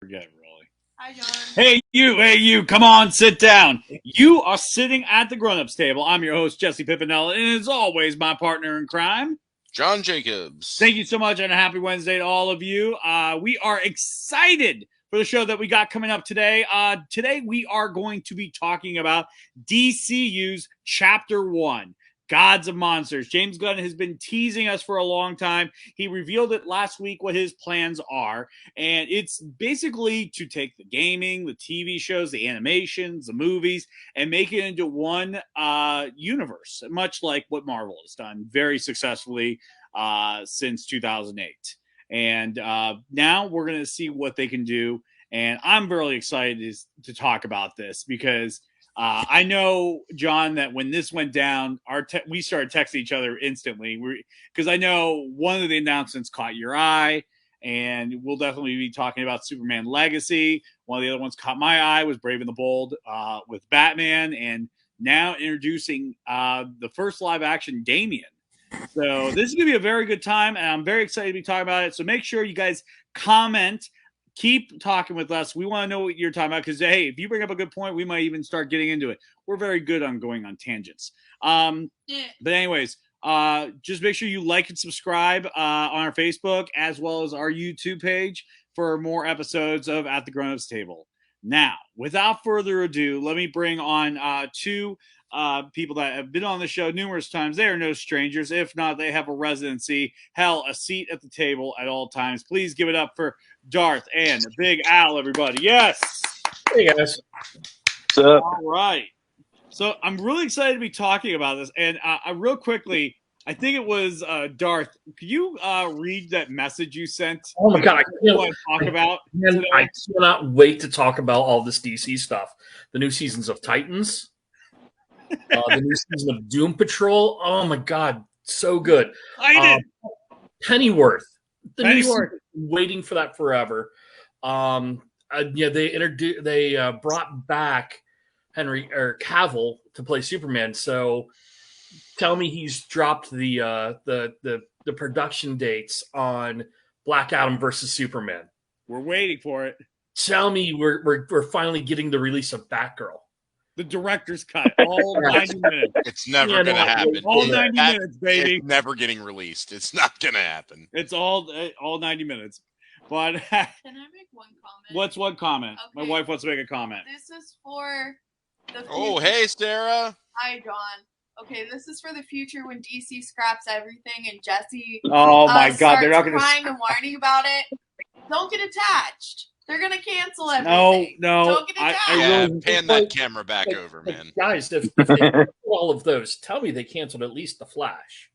Forget it, really. Hi, John. Hey, you, come on, sit down. You are sitting at the grown-ups table. I'm your host, Jesse Pippinella, and as always, my partner in crime, John Jacobs. thank you so much, and a happy Wednesday to all of you. We are excited for the show that we got coming up today. Today, we are going to be talking about DCU's Chapter 1, Gods of Monsters. James Gunn has been teasing us for a long time. He revealed it last week what his plans are, and it's basically to take the gaming, the TV shows, the animations, the movies, and make it into one universe, much like what Marvel has done very successfully since 2008. And now we're going to see what they can do. And I'm really excited to talk about this because I know, John, that when this went down, we started texting each other instantly because I know one of the announcements caught your eye, and we'll definitely be talking about Superman Legacy. One of the other ones caught my eye was Brave and the Bold with Batman, and now introducing the first live action Damien. So this is going to be a very good time, and I'm very excited to be talking about it. So make sure you guys comment. Keep talking with us. We want to know what you're talking about because, hey, if you bring up a good point, we might even start getting into it. We're very good on going on tangents. But anyways, just make sure you like and subscribe on our Facebook as well as our YouTube page for more episodes of At the Grown Ups Table. Now, without further ado, let me bring on two people that have been on the show numerous times. They are no strangers. If not, they have a residency, hell, a seat at the table at all times. Please give it up for Darth and Big Al, everybody. Yes. Hey, guys. What's up? All right. So I'm really excited to be talking about this. And real quickly, I think it was Darth. Could you read that message you sent? Oh, my God. I cannot wait to talk about all this DC stuff. The new seasons of Titans. The new season of Doom Patrol. Oh, my God. So good. Pennyworth. Pennyworth. Waiting for that forever. They brought back Henry or Cavill to play Superman. So tell me he's dropped the production dates on Black Adam versus Superman. We're waiting for it. Tell me we're finally getting the release of Batgirl. The director's cut, all 90 minutes. It's never going to happen. All 90 minutes, baby. It's never getting released. It's not going to happen. It's all 90 minutes. But can I make one comment? What's one comment? Okay. My wife wants to make a comment. This is for the future. Oh, hey, Sarah. Hi, John. Okay, this is for the future when DC scraps everything and Jesse. Oh my God, they're not going to crying and whining about it. Don't get attached. They're going to cancel everything. No. Don't get attached. Pan that camera back over, man. Guys, if they canceled all of those, tell me they canceled at least The Flash.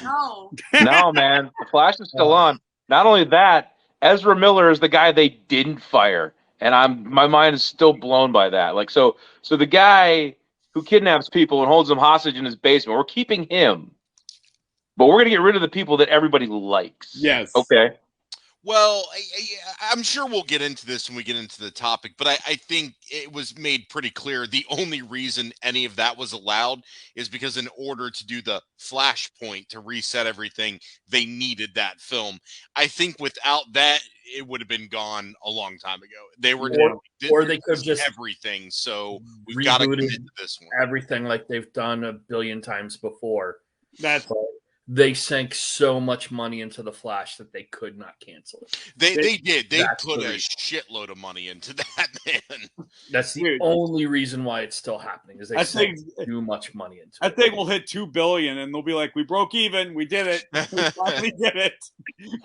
No. No, man. The Flash is still on. Not only that, Ezra Miller is the guy they didn't fire. And my mind is still blown by that. Like, so the guy who kidnaps people and holds them hostage in his basement, we're keeping him. But we're going to get rid of the people that everybody likes. Yes. Okay. Well, I'm sure we'll get into this when we get into the topic, but I think it was made pretty clear the only reason any of that was allowed is because in order to do the Flashpoint to reset everything, they needed that film. I think without that, it would have been gone a long time ago. They were, or they could just everything. So we've got to commit to this one. Everything like they've done a billion times before. That's they sank so much money into the Flash that they could not cancel it. They did. They put a shitload of money into that, man. That's the only reason why it's still happening is they sank too much money into it. I think we'll hit $2 billion and they'll be like, we broke even. We did it. We finally did it.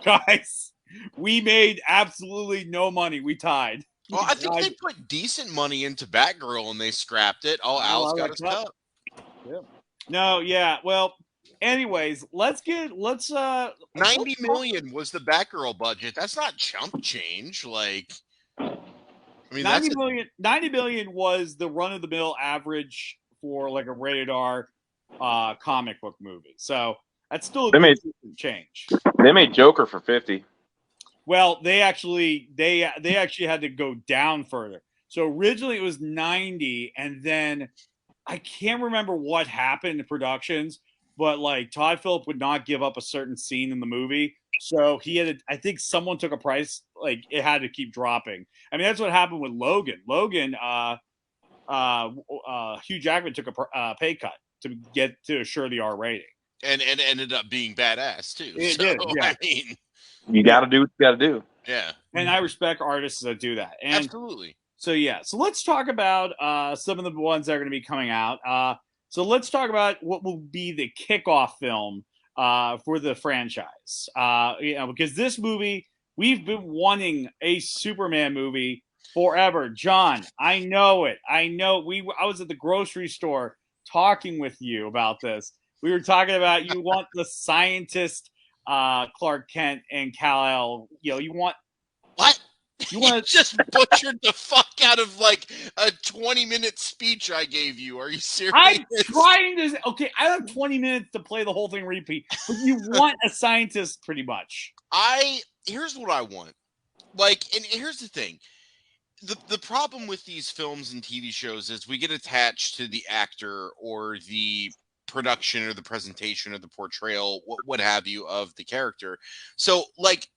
Guys, we made absolutely no money. We tied. Well, I think they put decent money into Batgirl and they scrapped it. Oh, Al's got his cut. Yeah. No, yeah. Well, anyways, let's 90 million was the Batgirl budget. That's not chump change. Like, I mean, 90 million was the run of the mill average for like a rated R comic book movie. So that's still a change. They made Joker for 50. Well, they actually had to go down further. So originally it was 90, and then I can't remember what happened in productions. But like Todd Phillip would not give up a certain scene in the movie, so he had. I think someone took a price like it had to keep dropping. I mean, that's what happened with Logan. Hugh Jackman took a pay cut to assure the R rating, and ended up being badass too. It so did, yeah. I mean, You got to do what you got to do. yeah, and I respect artists that do that. And absolutely. so yeah, so let's talk about some of the ones that are going to be coming out. So let's talk about what will be the kickoff film for the franchise. Because this movie, we've been wanting a Superman movie forever. John, I know it. I was at the grocery store talking with you about this. We were talking about you want the scientist Clark Kent and Kal-El. You want What? You want just butchered the fuck out of like a 20-minute speech I gave you. Are you serious? I'm trying to. Okay, I have 20 minutes to play the whole thing repeat, but you want a scientist pretty much. Here's what I want. Like, and here's the thing. The problem with these films and TV shows is we get attached to the actor or the production or the presentation or the portrayal, what have you, of the character. So, like,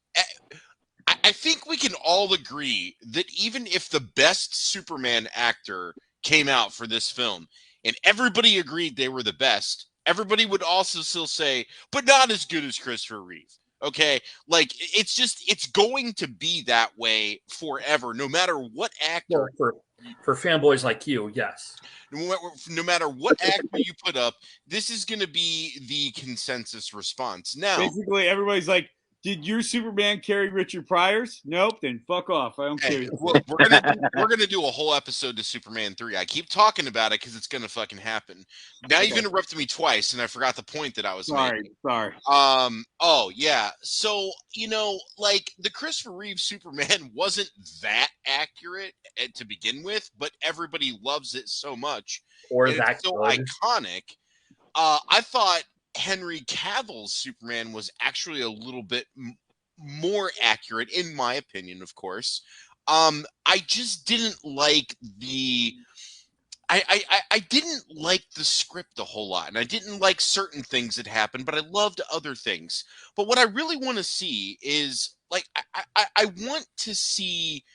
I think we can all agree that even if the best Superman actor came out for this film and everybody agreed they were the best, everybody would also still say, but not as good as Christopher Reeve. Okay, like it's going to be that way forever, no matter what actor. Well, for fanboys like you, yes. No matter what actor you put up, this is going to be the consensus response. Now, basically, everybody's like, "Did your Superman carry Richard Pryor's?" Nope. Then fuck off. I don't care. Well, we're gonna do a whole episode to Superman 3. I keep talking about it because it's gonna fucking happen. Now you've interrupted me twice, and I forgot the point that I was making. Sorry. Oh yeah. So like the Christopher Reeve Superman wasn't that accurate to begin with, but everybody loves it so much, Or and that it's so good. iconic. I thought Henry Cavill's Superman was actually a little bit more accurate, in my opinion, of course. I just didn't like I didn't like the script a whole lot, and I didn't like certain things that happened, but I loved other things. But what I really want to see is, like, I want to see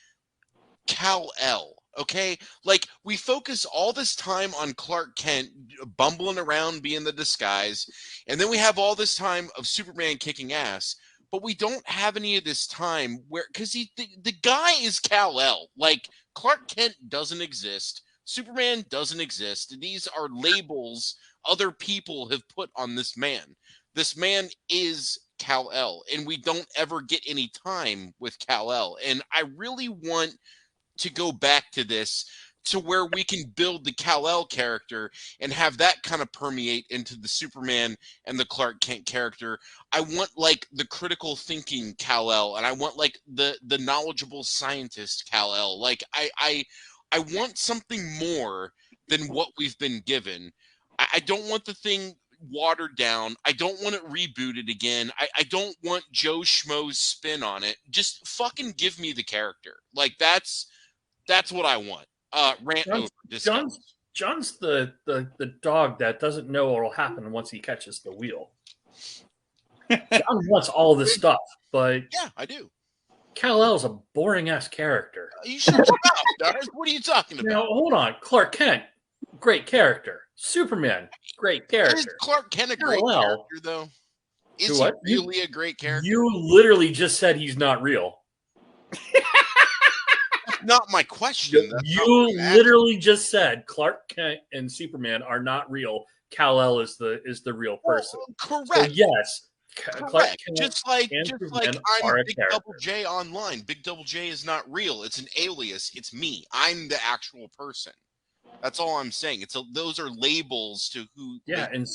Kal-El. Okay, like we focus all this time on Clark Kent bumbling around being the disguise, and then we have all this time of Superman kicking ass, but we don't have any of this time where, because the guy is Kal-El. Like, Clark Kent doesn't exist, Superman doesn't exist. These are labels other people have put on this man. This man is Kal-El, and we don't ever get any time with Kal-El. And I really want to go back to this, to where we can build the Kal-El character and have that kind of permeate into the Superman and the Clark Kent character. I want like the critical thinking Kal-El, and I want like the knowledgeable scientist Kal-El. Like I want something more than what we've been given. I don't want the thing watered down. I don't want it rebooted again. I don't want Joe Schmo's spin on it. Just fucking give me the character. Like that's what I want. Rant over. John's the dog that doesn't know what will happen once he catches the wheel. John wants all this stuff, but yeah, I do. Kal-El's a boring ass character. You shut your mouth, Darth. What are you talking about? Now, hold on. Clark Kent, great character. Superman, great character. Is Clark Kent a great character, though? Is he really a great character? You literally just said he's not real. Not my question. You literally just said Clark Kent and Superman are not real. Kal-El is the real person. Correct. So yes, correct. Clark Kent just like I'm Big character. Double J online. Big Double J is not real. It's an alias. It's me. I'm the actual person. That's all I'm saying. Those are labels to who. Yeah, and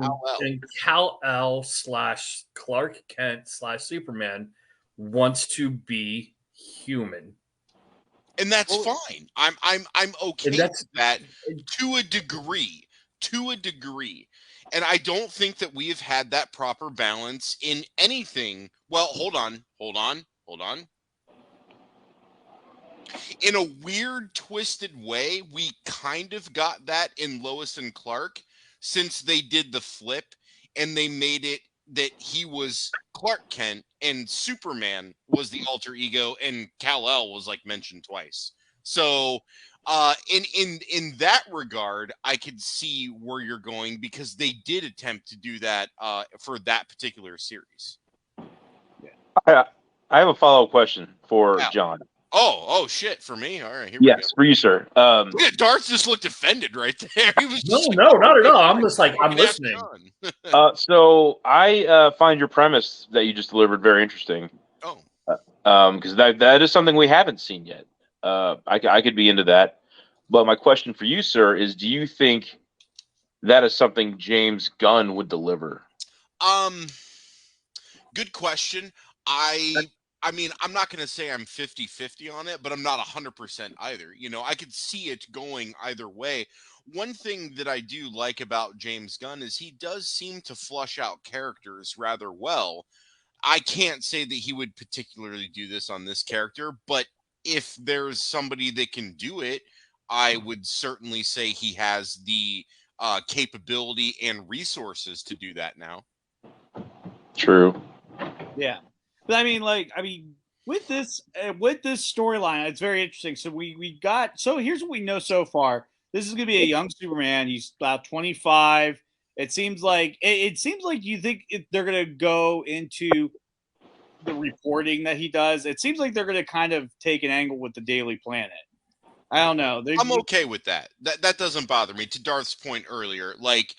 Kal-El. Kal-El / Clark Kent / Superman wants to be human. And that's fine. I'm okay with that to a degree. And I don't think that we have had that proper balance in anything. Well, hold on. In a weird, twisted way, we kind of got that in Lois and Clark, since they did the flip and they made it that he was Clark Kent and Superman was the alter ego, and Kal-El was like mentioned twice. So in that regard, I could see where you're going, because they did attempt to do that for that particular series. I have a follow-up question for Yeah. John. Oh shit, for me? All right, here we Yes, go. for you, sir. Yeah, Darth just looked offended right there. He was just No, not at all. I'm just like, I'm Ask listening. John. So I find your premise that you just delivered very interesting. Oh, Because that is something we haven't seen yet. I could be into that. But my question for you, sir, is: do you think that is something James Gunn would deliver? good question. I mean, I'm not going to say I'm 50-50 on it, but I'm not 100% either. You know, I could see it going either way. One thing that I do like about James Gunn is he does seem to flush out characters rather well. I can't say that he would particularly do this on this character, but if there's somebody that can do it, I would certainly say he has the capability and resources to do that now. True. Yeah, but I mean, with this storyline, it's very interesting. So we got, so here's what we know so far. This is going to be a young Superman. He's about 25. It seems like you think they're going to go into the reporting that he does. It seems like they're going to kind of take an angle with the Daily Planet. I don't know. I'm okay with that. That doesn't bother me. To Darth's point earlier, like,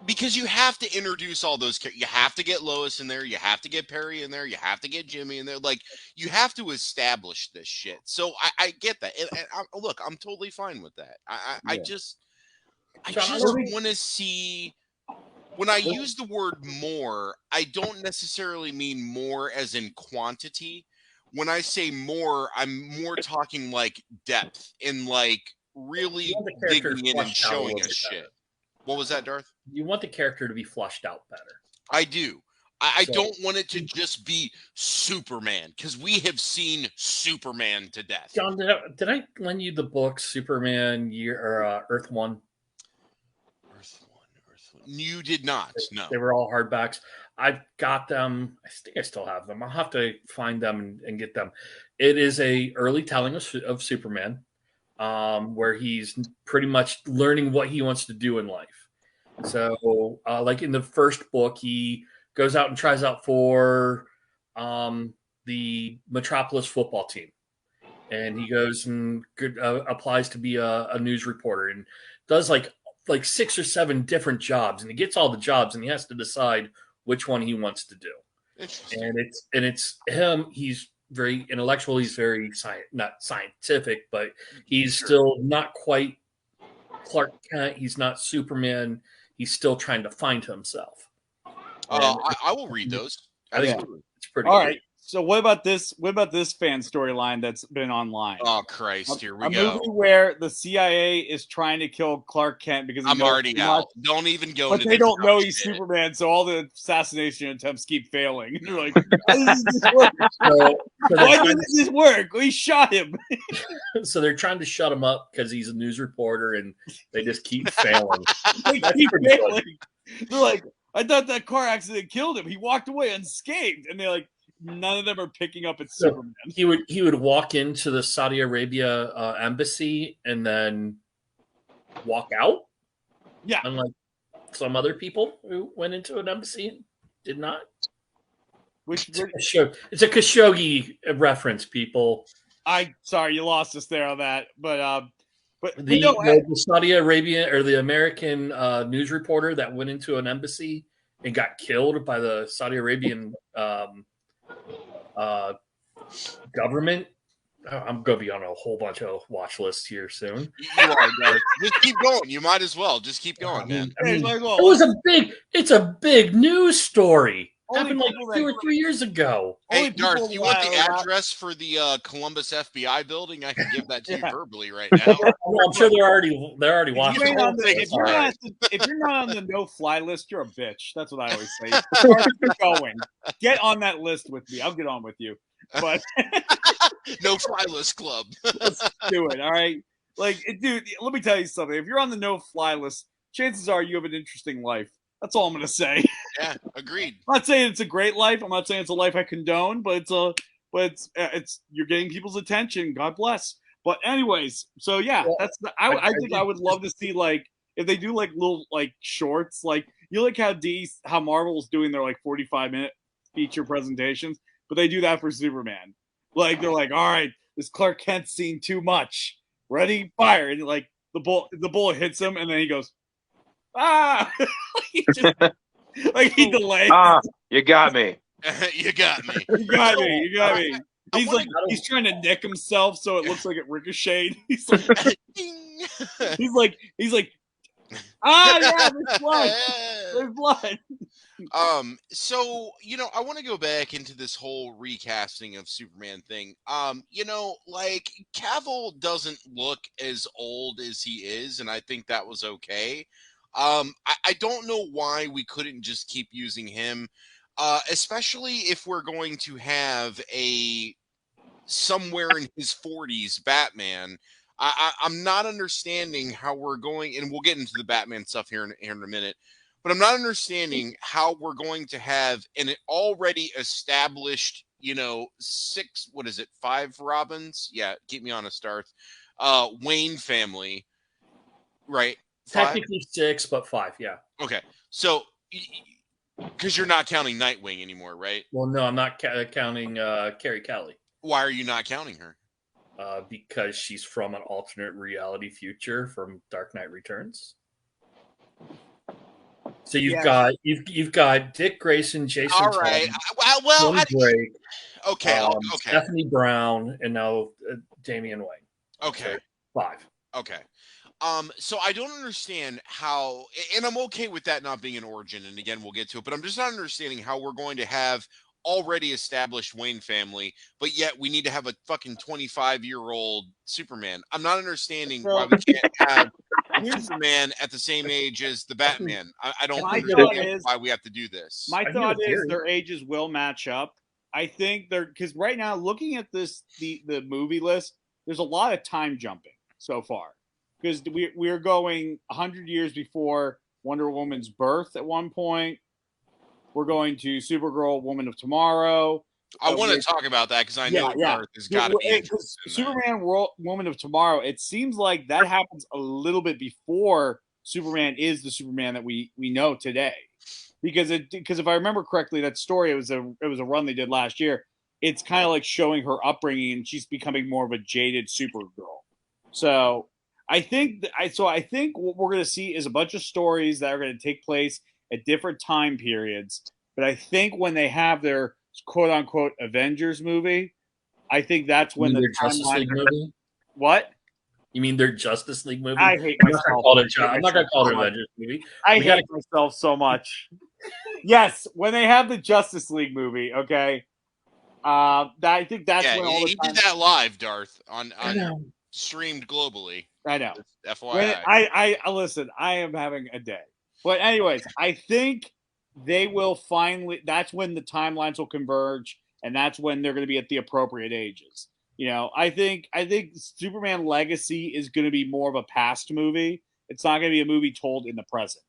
because you have to introduce all those. You have to get Lois in there. You have to get Perry in there. You have to get Jimmy in there. Like, you have to establish this shit. So I get that. And look, I'm totally fine with that. I just want to see. When I use the word more, I don't necessarily mean more as in quantity. When I say more, I'm more talking like depth and like really digging in and showing us shit. What was that, Darth? You want the character to be flushed out better. I do. I don't want it to just be Superman, because we have seen Superman to death. John, did I lend you the book Superman Earth One? Earth One. You did not. No, they were all hardbacks. I've got them. I think I still have them. I'll have to find them and get them. It is a early telling of Superman, where he's pretty much learning what he wants to do in life. So, like in the first book, he goes out and tries out for the Metropolis football team, and he goes and applies to be a news reporter and does like 6 or 7 different jobs, and he gets all the jobs, and he has to decide which one he wants to do. And it's him. He's very intellectual. He's very not scientific, but he's still not quite Clark Kent. He's not Superman. He's still trying to find himself. I will read those. I think it's pretty all good. right. So what about this? What about this fan storyline that's been online? Oh Christ! Here we go. A movie where the CIA is trying to kill Clark Kent because I'm already out. Don't even go. But they don't know he's Superman, so all the assassination attempts keep failing. And they're like, "Why doesn't this work? Why doesn't this work? We shot him." So they're trying to shut him up because he's a news reporter, and they just keep failing. They keep failing. They're like, "I thought that car accident killed him. He walked away unscathed," and they're like, none of them are picking up it's Superman. He would walk into the Saudi Arabia embassy and then walk out. Yeah, unlike some other people who went into an embassy and did not. It's a Khashoggi reference, people. Sorry, you lost us there on that, but the Saudi Arabia or the American news reporter that went into an embassy and got killed by the Saudi Arabian government. I'm going to be on a whole bunch of watch lists here soon. You are, guys. Just keep going. You might as well. Just keep going, man. It's a big news story. Happened like 2 or 3 years ago. Hey, Darth, you want the address for the Columbus FBI building? I can give that to you verbally right now. I'm sure they're already watching. If you're not on the no-fly list, you're a bitch. That's what I always say. Start going. Get on that list with me. I'll get on with you. But no-fly list club. Let's do it. All right. Like, dude, let me tell you something. If you're on the no-fly list, chances are you have an interesting life. That's all I'm going to say. Yeah, agreed. I'm not saying it's a great life. I'm not saying it's a life I condone, but it's you're getting people's attention. God bless. But anyways, so yeah, Well, that's I think I would love to see like if they do like little like shorts, like like how Marvel's doing their like 45-minute feature presentations, but they do that for Superman. Like they're like, all right, this Clark Kent scene too much. Ready, fire, and like the bullet hits him, and then he goes, ah, he just like he delays. You got me. You got me. You got me. You got me. He's trying to nick himself so it looks like it ricocheted. He's like, yeah, there's blood. There's blood. So I want to go back into this whole recasting of Superman thing. Like Cavill doesn't look as old as he is, and I think that was okay. I don't know why we couldn't just keep using him, especially if we're going to have a somewhere in his 40s Batman. I'm not understanding how we're going, and we'll get into the Batman stuff here in a minute, but I'm not understanding how we're going to have an already established, 5 Robins? Yeah, keep me honest, Darth. Wayne family, right? 5? Technically 6, but 5, yeah. Okay, so because you're not counting Nightwing anymore, right? Well, no, I'm not counting Carrie Kelly. Why are you not counting her? Because she's from an alternate reality future from Dark Knight Returns. So you've got Dick Grayson, Jason. All right. Well, Drake, okay. Stephanie Brown, and now Damian Wayne. Okay. So 5. Okay. So I don't understand how, and I'm okay with that not being an origin, and again, we'll get to it, but I'm just not understanding how we're going to have already established Wayne family, but yet we need to have a fucking 25-year-old Superman. I'm not understanding why we can't have Superman at the same age as the Batman. I don't understand why we have to do this. My thought is their ages will match up. I think because right now, looking at the movie list, there's a lot of time jumping so far. Because we're going 100 years before Wonder Woman's birth at one point. We're going to Supergirl, Woman of Tomorrow. I want to talk about that because I know Darth has got to be Superman, Woman of Tomorrow. It seems like that happens a little bit before Superman is the Superman that we know today. Because if I remember correctly, that story it was a run they did last year. It's kind of like showing her upbringing, and she's becoming more of a jaded Supergirl. So I think what we're going to see is a bunch of stories that are going to take place at different time periods. But I think when they have their quote unquote Avengers movie, I think that's when the Justice League movie. What? You mean their Justice League movie? I hate myself. I'm not going to call it Avengers movie. I hate myself so much. Yes, when they have the Justice League movie, okay. I think that's when all the time... did that live, Darth, on streamed globally. I know. FYI. I listen. I am having a day. But anyways, I think they will finally. That's when the timelines will converge, and that's when they're going to be at the appropriate ages. I think Superman Legacy is going to be more of a past movie. It's not going to be a movie told in the present.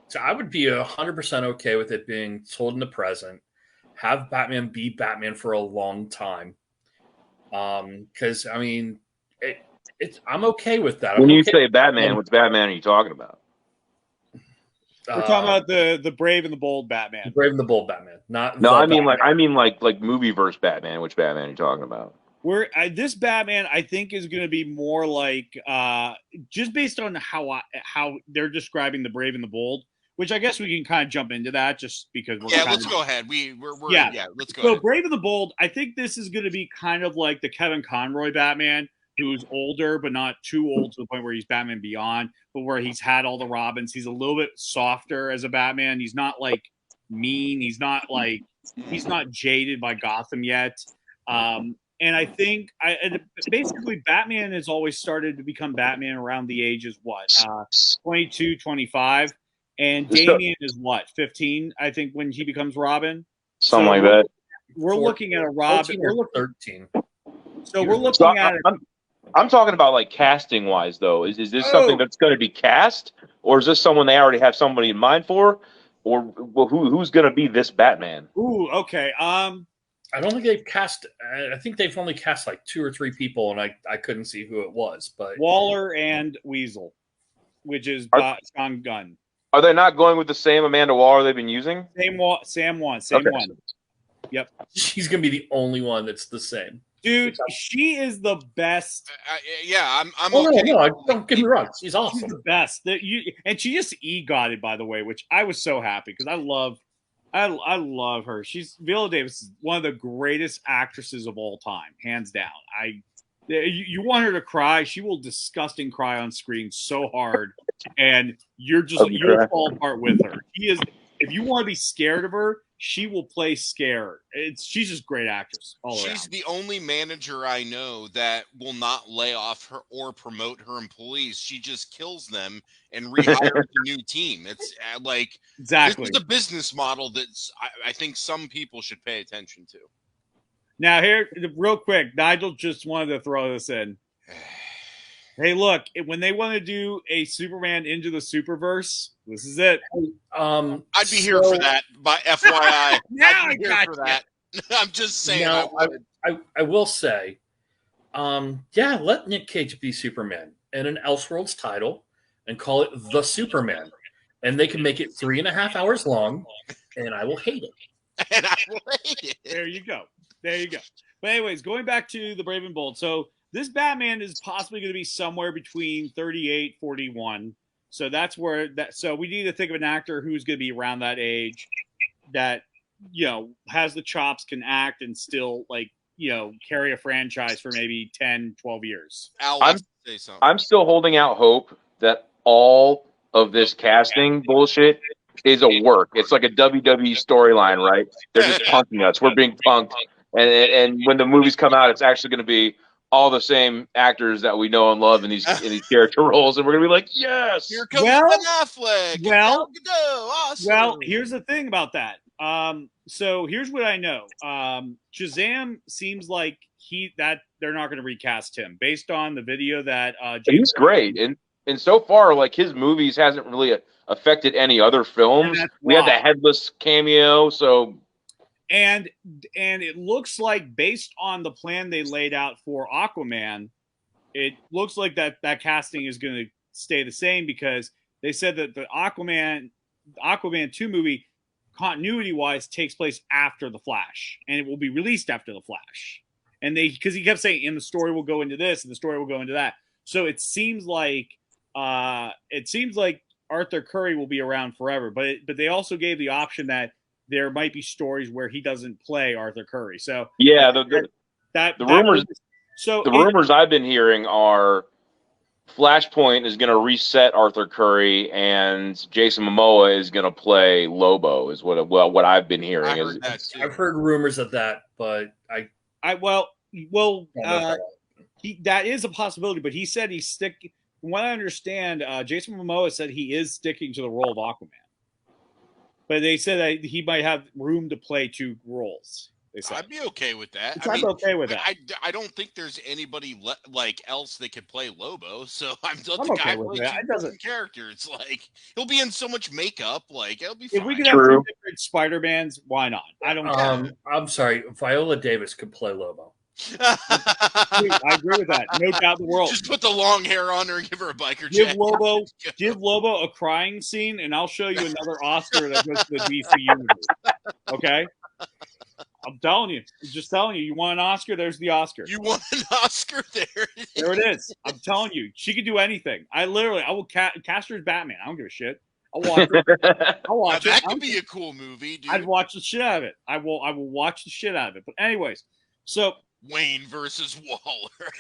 So I would be 100% okay with it being told in the present. Have Batman be Batman for a long time. Because I mean, I'm okay with that. When you say Batman, which Batman are you talking about? We're talking about the Brave and the Bold Batman. The Brave and the Bold Batman. I mean like movieverse Batman. Which Batman are you talking about? This Batman, I think, is going to be more like just based on how they're describing the Brave and the Bold, which I guess we can kind of jump into that just because we're let's go ahead. Let's go. So Brave and the Bold, I think this is going to be kind of like the Kevin Conroy Batman, who's older but not too old to the point where he's Batman Beyond, but where he's had all the Robins. He's a little bit softer as a Batman. He's not like mean. He's not jaded by Gotham yet. And I think basically Batman has always started to become Batman around the ages 22, 25. And Damian is 15, I think, when he becomes Robin. Something like that. We're looking at a Robin. We're looking 13. So we're looking at it. I'm talking about like casting wise though. Is this something that's going to be cast, or is this someone they already have somebody in mind for? or well, who's going to be this Batman? Ooh, okay. I don't think they've cast. I think they've only cast like 2 or 3 people, and I couldn't see who it was. But Waller and Weasel, which is James Gunn. Are they not going with the same Amanda Waller they've been using? Same one. Same Okay. one. Yep. she's gonna be the only one that's the same. Dude, she is the best. Yeah, I'm Oh okay. no, don't get me wrong. She's She's awesome. the best. And she just EGOT'd, by the way, which I was so happy because I love her. Viola Davis is one of the greatest actresses of all time, hands down. You want her to cry, she will disgusting cry on screen so hard, and you'll fall apart with her. If you want to be scared of her, she will play scared. She's just a great actress all around. She's the only manager I know that will not lay off her or promote her employees. She just kills them and rehires a new team. It's like exactly. This is a business model that's I think some people should pay attention to. Now, here, real quick, Nigel just wanted to throw this in. Hey, look, when they want to do a Superman into the Superverse, this is it. I'd be here for that, by FYI. Now I'd be here for that. I'm just saying. Now, I will say, let Nick Cage be Superman in an Elseworlds title and call it The Superman. And they can make it 3.5 hours long, and I will hate it. And I will hate it. There you go. But anyways, going back to the Brave and Bold. So this Batman is possibly going to be somewhere between 38, 41. So that's where so we need to think of an actor who's going to be around that age that, has the chops, can act, and still carry a franchise for maybe 10, 12 years. I'm still holding out hope that all of this casting bullshit is a work. It's like a WWE storyline, right? They're just punking us. We're being punked. And when the movies come out, it's actually going to be all the same actors that we know and love in these character roles, and we're going to be like, yes. Here comes Ben Affleck. Well, here's the thing about that. So here's what I know. Shazam seems like they're not going to recast him based on the video that he's great, and so far, like, his movies hasn't really affected any other films. We had the Headless cameo, so. And it looks like, based on the plan they laid out for Aquaman, it looks like that casting is going to stay the same, because they said that the Aquaman 2 movie, continuity-wise, takes place after The Flash, and it will be released after The Flash. And because he kept saying, and the story will go into this, and the story will go into that. So it seems like Arthur Curry will be around forever. But they also gave the option that there might be stories where he doesn't play Arthur Curry. So yeah, the rumors I've been hearing are Flashpoint is going to reset Arthur Curry, and Jason Momoa is going to play Lobo. Is what I've been hearing. I've heard rumors of that, but that is a possibility. But he said he's sticking. From what I understand, Jason Momoa said he is sticking to the role of Aquaman. But they said that he might have room to play 2 roles. They said. I'd be okay with that. I'm okay with that. I don't think there's anybody else that could play Lobo. So I'm okay with that. It doesn't character. It's like he'll be in so much makeup. Like it'll be fine. If we could have 2 different Spider-Mans, why not? I don't care. I'm sorry, Viola Davis could play Lobo. I agree with that. No doubt in the world. Just put the long hair on her and give her a biker jacket. Give Lobo a crying scene, and I'll show you another Oscar that goes to the DCU movie. Okay? I'm telling you. I'm just telling you. You want an Oscar? There's the Oscar. You want an Oscar? There it is. I'm telling you. She could do anything. I will cast her as Batman. I don't give a shit. I'll watch it. I'll watch it. That could be a cool movie, dude. I'd watch the shit out of it. I will watch the shit out of it. But anyways, so Wayne versus Waller.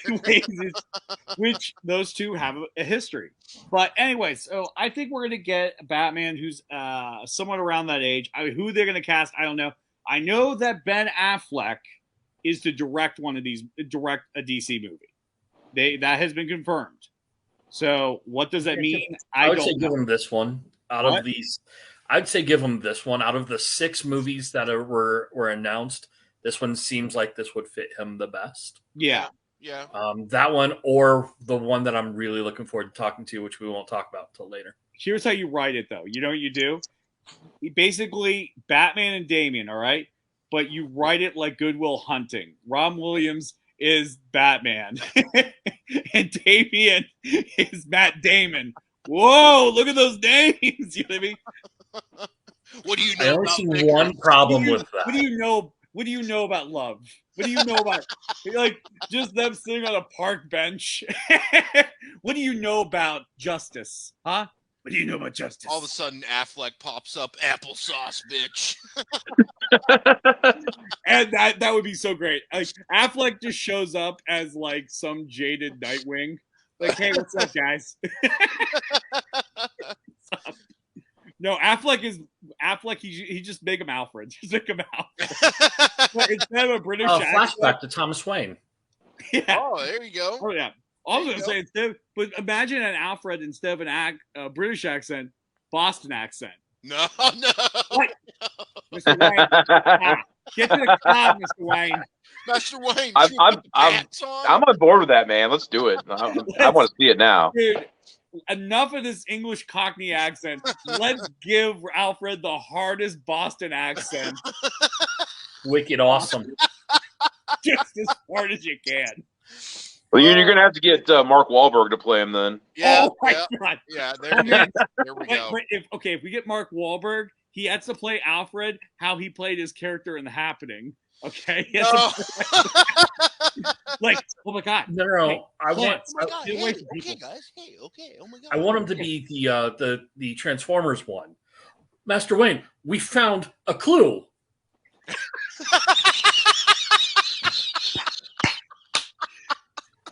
which those two have a history. But anyway, so I think we're going to get a Batman who's somewhat around that age. Who they're going to cast, I don't know. I know that Ben Affleck is to direct a DC movie. That has been confirmed. So what does that mean? I would say give him this one out of these. I'd say give him this one out of the 6 movies that were announced. This one seems like this would fit him the best. Yeah. That one, or the one that I'm really looking forward to talking to, which we won't talk about until later. Here's how you write it, though. You know what you do? basically Batman and Damian, all right? But you write it like Goodwill Hunting. Ron Williams is Batman, and Damian is Matt Damon. Whoa, look at those names. You know what I mean? What do you I know only about see Vickers? one problem with What do that. you know? What do you know about love? What do you know about like just them sitting on a park bench? What do you know about justice? Huh? What do you know about justice? All of a sudden, Affleck pops up, applesauce, bitch. And that would be so great. Like Affleck just shows up as like some jaded Nightwing. Like, hey, what's up, guys? No, Affleck. He just make him Alfred. Just make him Alfred. Like, instead of a British accent. Flashback to Thomas Wayne. Yeah. Oh, there you go. Oh yeah. I was gonna say but imagine an Alfred instead of a British accent, Boston accent. No. What? Mr. Wayne, get to the club, Mr. Wayne. Master Wayne, I'm on board with that, man. Let's do it. I want to see it now. Dude, enough of this English Cockney accent. Let's give Alfred the hardest Boston accent. Wicked awesome. Just as hard as you can. Well, you're going to have to get Mark Wahlberg to play him then. Yeah, oh my God. Yeah, there we go. If we get Mark Wahlberg, he has to play Alfred how he played his character in The Happening. Okay? Like, oh my God. No. Hey, I want. Oh my God. Get away Hey, from okay, people. guys. Hey, okay. Oh my God. I want him to be the Transformers one. Master Wayne, we found a clue.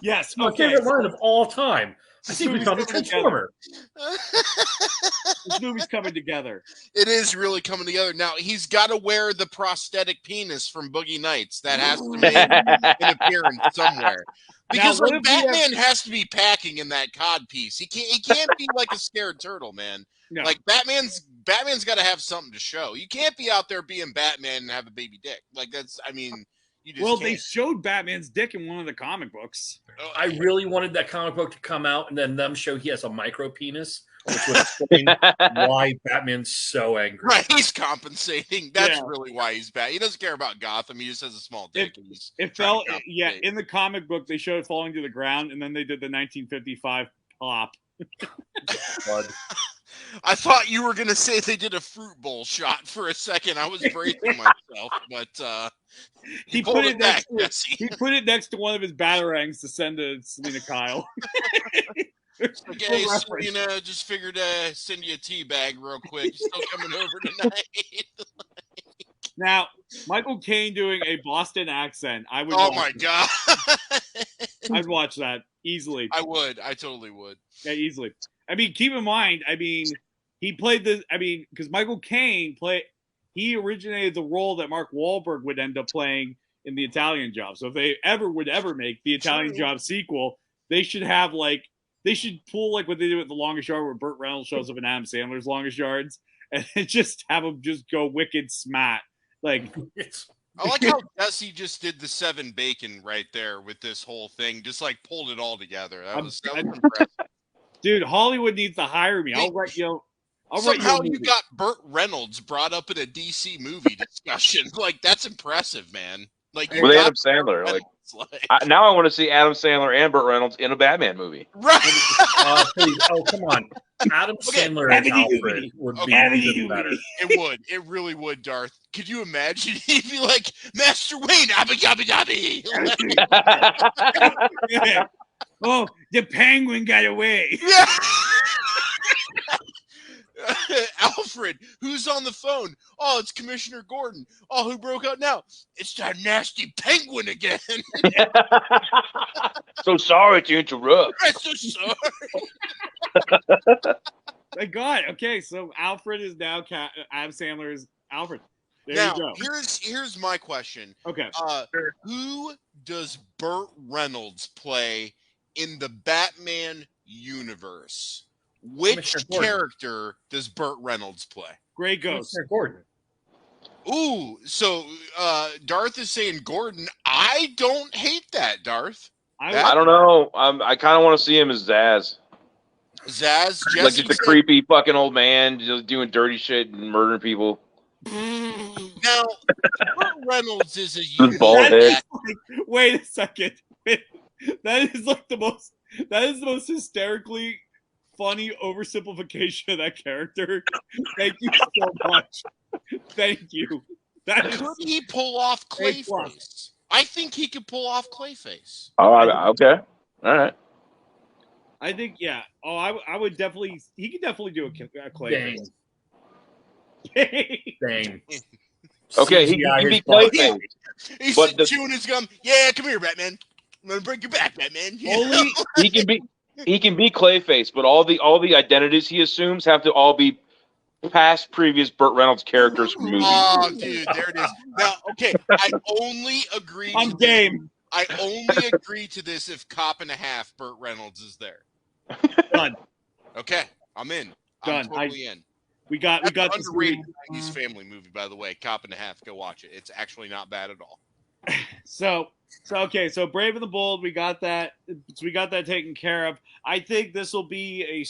Yes. My Okay. favorite line of all time. I think we found a Transformer. This movie's coming together. It is really coming together. Now, he's got to wear the prosthetic penis from Boogie Nights. That has to make an appearance somewhere. Because Now, what if we Batman has to be packing in that cod piece. He can't be like a scared turtle, man. No. Like Batman's got to have something to show. You can't be out there being Batman and have a baby dick. Like you just Well, can't. they showed Batman's dick in one of the comic books. I really wanted that comic book to come out and then them show he has a micro penis, which would explain why Batman's so angry. Right, he's compensating. That's Yeah. really why he's bad. He doesn't care about Gotham. He just has a small dick. It fell, yeah. In the comic book, they showed it falling to the ground, and then they did the 1955 pop. I thought you were gonna say they did a fruit bowl shot for a second. I was bracing myself, but He pulled put it next. back, Jesse. He put it next to one of his batarangs to send to Selena Kyle. Okay, Selena, just figured to send you a tea bag real quick. You're still coming over tonight. Now, Michael Caine doing a Boston accent. I would. Oh watch my it. God. I'd watch that easily. I would. I totally would. Yeah, easily. I mean, keep in mind. I mean, he played the. I mean, because Michael Caine he originated the role that Mark Wahlberg would end up playing in The Italian Job. So if they would ever make the Italian Job sequel, they should have they should pull like what they did with The Longest Yard, where Burt Reynolds shows up in Adam Sandler's Longest Yards, and just have him just go wicked smat. Like, I like how Jesse just did the 7 bacon right there with this whole thing, just like pulled it all together. That was impressive. Dude, Hollywood needs to hire me. I'll write you. Somehow you got Burt Reynolds brought up in a DC movie discussion. Like, that's impressive, man. Like, with Adam Sandler. Now I want to see Adam Sandler and Burt Reynolds in a Batman movie. Right. Please. Oh, come on. Adam Sandler as Alfred would be even better. It would. It really would, Darth. Could you imagine? He'd be like, Master Wayne, abby dabby dabby. Yeah. Oh, the penguin got away. Yeah. Alfred, who's on the phone? Oh, it's Commissioner Gordon. Oh, who broke out now? It's that nasty penguin again. So sorry to interrupt. I'm so sorry. My God. Okay, so Alfred is now Adam Sandler's Alfred. There now, you go. Here's my question. Okay. Who does Burt Reynolds play in the Batman universe? Which character does Burt Reynolds play? Gray Ghost. Gordon. Ooh, so Darth is saying Gordon. I don't hate that, Darth. I don't know. I kind of want to see him as Zaz. Zaz, Jesse Like just a said- creepy fucking old man just doing dirty shit and murdering people. Now, Burt Reynolds is a With bald That head. is like, wait a second. That is like the most. That is the most hysterically funny oversimplification of that character. Thank you so much. Thank you. That is Could he pull off A+. Clayface? I think he could pull off Clayface. Oh, okay. All right. I think, yeah. Oh, I would definitely. He could definitely do a clay Dang. face. Dang. Okay, he CGI can be his butt. Clayface. He's But the- chewing his gum. Yeah, come here, Batman. I'm gonna break your back, Batman. You Only know? He can be Clayface, but all the identities he assumes have to all be past previous Burt Reynolds characters from movies. Oh, dude, there it is. Now, okay, I only agree. I'm to game. I only agree to this if Cop and a Half Burt Reynolds is there. Done. Okay, I'm in. Done. I'm totally in. We got That's an this underrated movie. 90s family movie, by the way. Cop and a Half. Go watch it. It's actually not bad at all. So okay, so Brave and the Bold, we got that. So we got that taken care of. I think this will be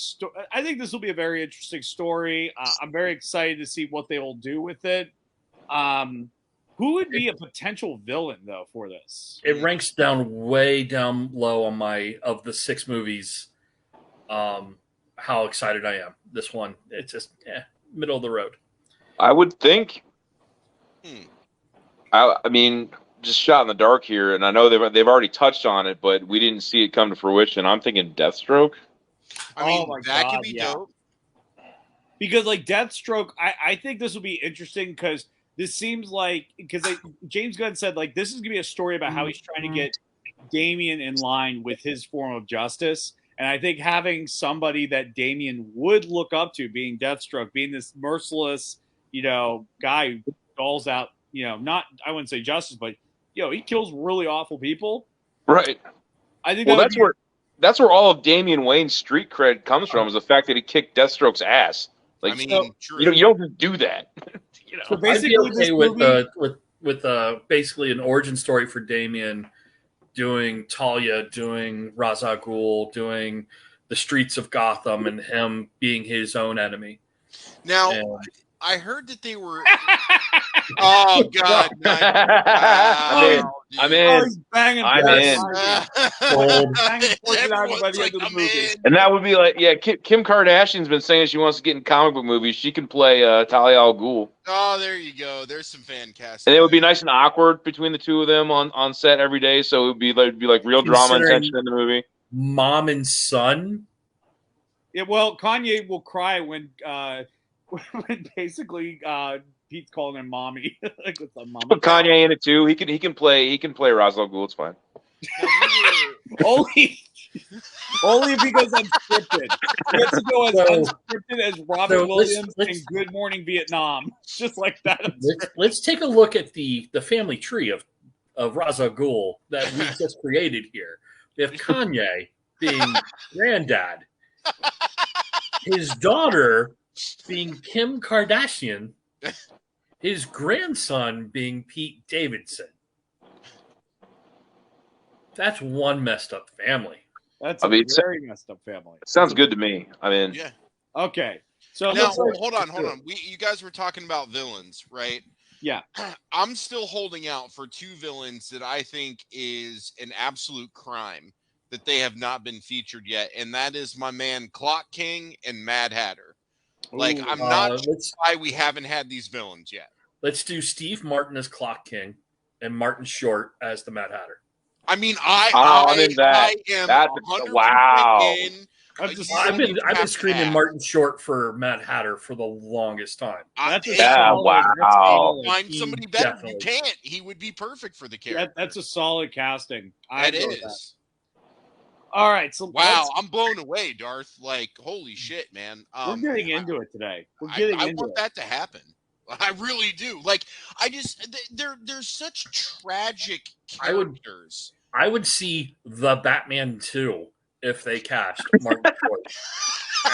I think this will be a very interesting story. I'm very excited to see what they will do with it. Who would be a potential villain though for this? It ranks way down low on my of the 6 movies. How excited I am. This one, it's just middle of the road. I would think. Hmm. I mean, just shot in the dark here, and I know they've already touched on it, but we didn't see it come to fruition. I'm thinking Deathstroke. I mean, Oh my that God, could be yeah. dope. Because like Deathstroke, I think this will be interesting because this seems like James Gunn said like this is gonna be a story about how he's trying to get Damian in line with his form of justice. And I think having somebody that Damian would look up to, being Deathstroke, being this merciless, guy who doles out, not I wouldn't say justice, but he kills really awful people. Right. I think Well, that's where all of Damian Wayne's street cred comes from, is the fact that he kicked Deathstroke's ass. Like, I mean, true. you don't just do that. So I'd basically, be this okay movie, with basically an origin story for Damien, doing Talia, doing Ra's al Ghul, doing the streets of Gotham, and him being his own enemy. Now, And I heard that they were. Oh God! I'm in. he's banging. I'm Death. in. Gold. Banging Poison Ivy by Everyone's the like, end of the I'm movie. in. And that would be like, yeah, Kim Kardashian's been saying she wants to get in comic book movies. She can play Talia al Ghul. Oh, there you go. There's some fan casting. And it would be nice and awkward between the two of them on set every day. So it would be like real drama and Considering- tension in the movie. Mom and son. Yeah, well, Kanye will cry when basically Pete's calling him mommy. Like what's up, mama? Put Kanye in it too. He can play Ra's al Ghul. It's fine. Only because unscripted. He gets to go as unscripted as Robin so Williams let's- in Good Morning Vietnam. Just like that. Let's take a look at the family tree of Ra's al Ghul that we just created here. We have Kanye being granddad, his daughter being Kim Kardashian, his grandson being Pete Davidson. That's one messed up family. That's I mean, a very messed up family. Sounds good to me. I mean, Yeah. Okay. So Now, let's hold on. You guys were talking about villains, right? Yeah. I'm still holding out for 2 villains that I think is an absolute crime that they have not been featured yet, and that is my man Clock King and Mad Hatter. Like, I'm not sure why we haven't had these villains yet. Let's do Steve Martin as Clock King and Martin Short as the Mad Hatter. I mean, I'm in that. I am That's 100% wow. in. I've just, I've been have to screaming have. Martin Short for Mad Hatter for the longest time. that's a Yeah, solid, wow. that's solid. Find somebody better. Definitely. You can't. He would be perfect for the character. That's a solid casting. That agree with is. that. All right. So Wow, I'm blown away, Darth. Like, holy shit, man. we're getting into it today. We're I getting into want it. that to happen. I really do. Like, they're such tragic I would- characters. I would see the Batman 2 if they cast Martin Short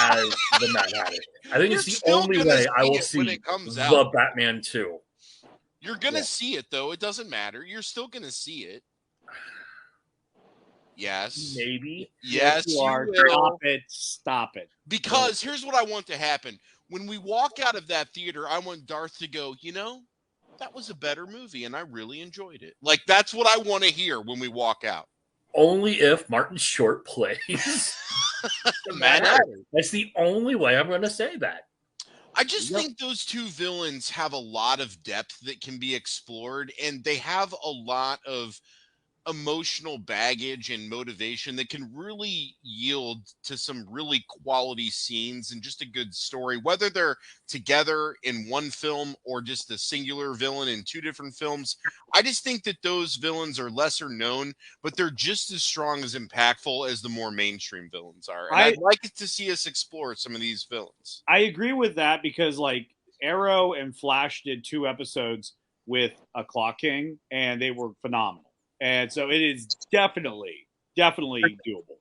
as the Mad Hatter. I think it's You're the still only gonna way I see will it when see it comes the out. Batman 2. You're gonna see it though. It doesn't matter. You're still gonna see it. Yes. Maybe. Yes, you you are. will. Stop it. Because here's what I want to happen. When we walk out of that theater, I want Darth to go, that was a better movie and I really enjoyed it. Like, that's what I want to hear when we walk out. Only if Martin Short plays. Mad Hatter. That's the only way I'm going to say that. I just think those two villains have a lot of depth that can be explored, and they have a lot of emotional baggage and motivation that can really yield to some really quality scenes and just a good story, whether they're together in one film or just a singular villain in two different films. I just think that those villains are lesser known, but they're just as strong as impactful as the more mainstream villains are. And I'd like to see us explore some of these villains. I agree with that because like Arrow and Flash did 2 episodes with a Clock King and they were phenomenal. And so it is definitely doable.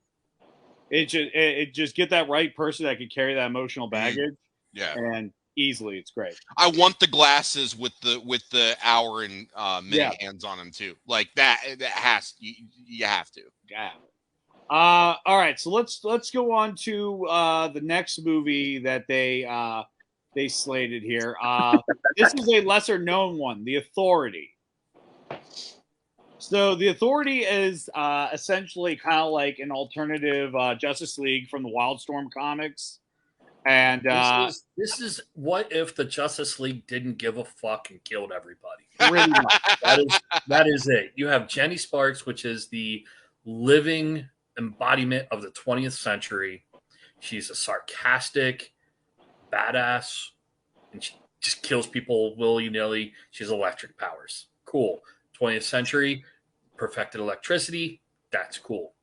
It just get that right person that can carry that emotional baggage. Yeah. And easily it's great. I want the glasses with the hour and minute hands on them too. Like that has you have to. Yeah. All right, so let's go on to the next movie that they slated here. This is a lesser known one, The Authority. So The Authority is essentially kind of like an alternative Justice League from the Wildstorm comics. And this is what if the Justice League didn't give a fuck and killed everybody? pretty much. That is it. You have Jenny Sparks, which is the living embodiment of the 20th century. She's a sarcastic badass, and she just kills people willy-nilly. She has electric powers. Cool. 20th century, perfected electricity. That's cool.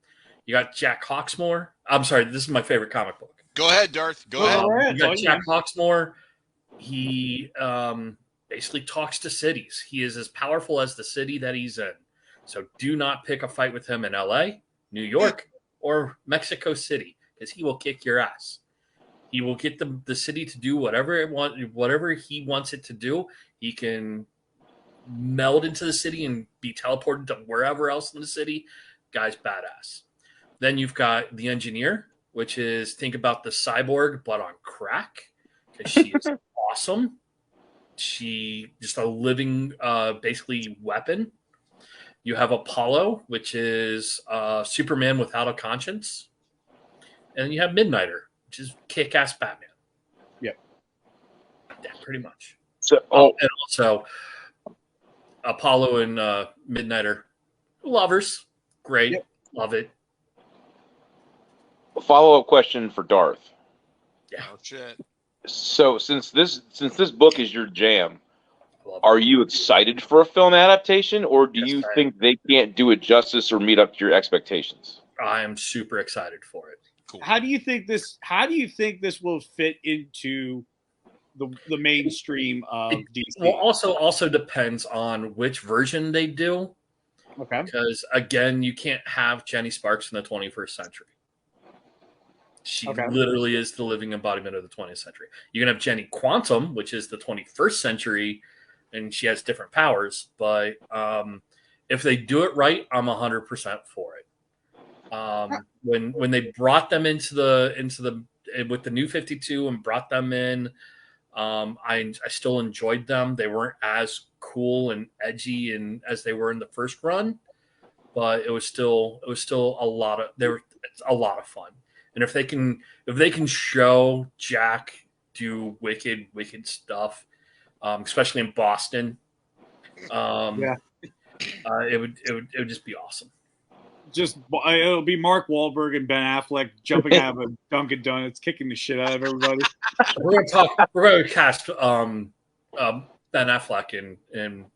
You got Jack Hawksmoor. I'm sorry, this is my favorite comic book. Go ahead, Darth. Go ahead. You got Jack Hawksmoor. He basically talks to cities. He is as powerful as the city that he's in. So do not pick a fight with him in LA, New York, or Mexico City, because he will kick your ass. He will get the city to do whatever he wants it to do. He can meld into the city and be teleported to wherever else in the city. Guy's badass. Then you've got the Engineer, which is, think about the cyborg but on crack, because she is awesome. She just a living basically weapon. You have Apollo, which is Superman without a conscience. And you have Midnighter, which is kick-ass Batman. Yep. Yeah, pretty much. So, And also Apollo and Midnighter, lovers. Great. Yep. Love it. a follow-up question for Darth. Yeah. Oh shit. So since this book is your jam, are you excited for a film adaptation, or do you think they can't do it justice or meet up to your expectations? I am super excited for it. Cool. How do you think this will fit into the mainstream of DC? Well, also depends on which version they do. Okay. Because again, you can't have Jenny Sparks in the 21st century. She literally is the living embodiment of the 20th century. You can have Jenny Quantum, which is the 21st century, and she has different powers. But if they do it right, I'm 100% for it. When they brought them into the with the New 52 and brought them in, I still enjoyed them. They weren't as cool and edgy and as they were in the first run, but it was still a lot of fun. And if they can show Jack do wicked stuff, especially in Boston, it would just be awesome. It'll be Mark Wahlberg and Ben Affleck jumping out of a Dunkin' Donuts, kicking the shit out of everybody. We're going to cast Ben Affleck and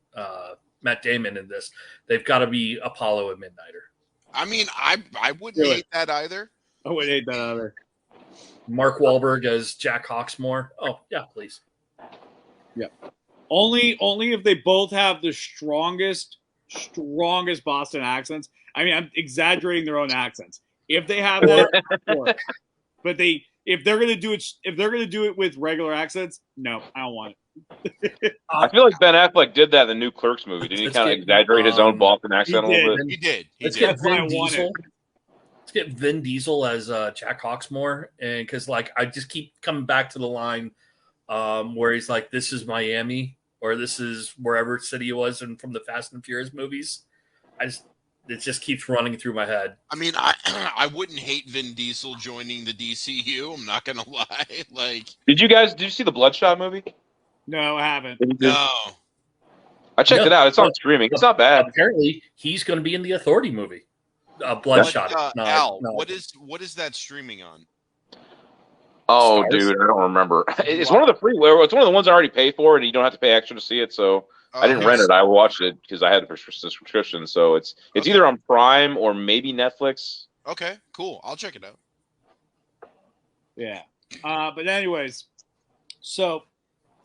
Matt Damon in this. They've got to be Apollo and Midnighter. I mean, I wouldn't hate that either. I wouldn't hate that either. Mark Wahlberg as Jack Hawksmoor. Oh yeah, please. Yeah. Only if they both have the strongest Boston accents. I mean, I'm exaggerating their own accents. If they have that, but if they're gonna do it with regular accents, no, I don't want it. I feel like Ben Affleck did that in the new Clerks movie. Didn't he kind of exaggerate his own Boston accent a little bit? He did. Let's get Vin Diesel. get Vin Diesel as Jack Hawksmoor, and because like I just keep coming back to the line where he's like, "This is Miami," or "This is wherever city it was," and from the Fast and Furious movies. It just keeps running through my head. I mean, I wouldn't hate Vin Diesel joining the DCU. I'm not gonna lie. Like, Did you see the Bloodshot movie? No, I haven't. no. I checked it out. It's on streaming. It's not bad. Apparently, he's going to be in the Authority movie. Bloodshot. Al, what is that streaming on? Oh, Stars? dude, I don't remember. It's one of the free. It's one of the ones I already pay for, and you don't have to pay extra to see it. So I didn't rent it. I watched it because I had it for subscription. So it's either on Prime or maybe Netflix. Okay, cool. I'll check it out. Yeah. But anyways, so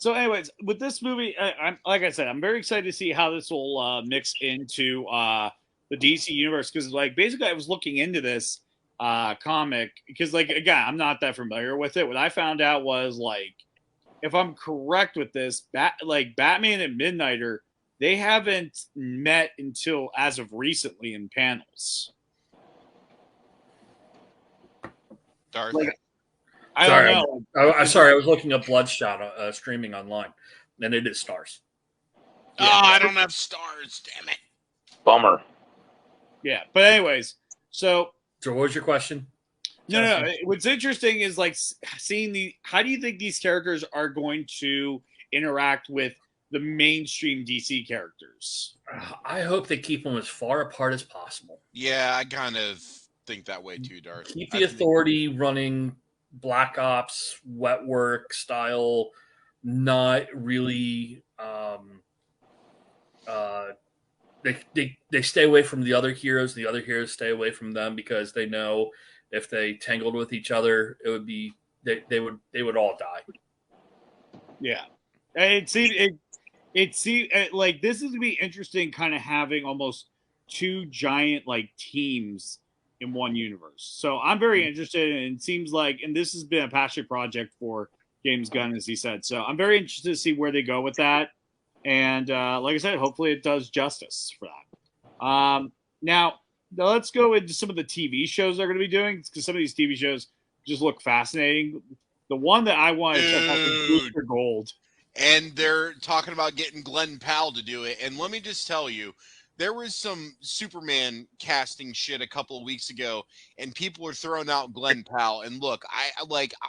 anyways, with this movie, I'm like I said, I'm very excited to see how this will mix into the DC universe, because like basically I was looking into this comic because like again I'm not that familiar with it. What I found out was like, if I'm correct with this, Batman and Midnighter, they haven't met until as of recently in panels. Darth. Like, I don't know. I'm sorry. I was looking up Bloodshot streaming online, and it is Stars. Oh, I don't have Stars. Damn it. Bummer. Yeah, but anyways, so what was your question? No. What's interesting is like seeing how do you think these characters are going to interact with the mainstream DC characters? I hope they keep them as far apart as possible. Yeah, I kind of think that way too, Darth. Keep the Authority running Black Ops, wet work style, not really. They stay away from the other heroes. The other heroes stay away from them because they know if they tangled with each other, it would be they would all die. Yeah, it seemed like this is gonna be interesting, kind of having almost two giant like teams in one universe. So I'm very interested, and it seems like, and this has been a passion project for James Gunn, as he said. So I'm very interested to see where they go with that. And like I said, hopefully it does justice for that. Now let's go into some of the TV shows they're going to be doing, because some of these TV shows just look fascinating. The one that I want to check out is Booster Gold. And they're talking about getting Glenn Powell to do it. And let me just tell you, there was some Superman casting shit a couple of weeks ago, and people were throwing out Glenn Powell. And look,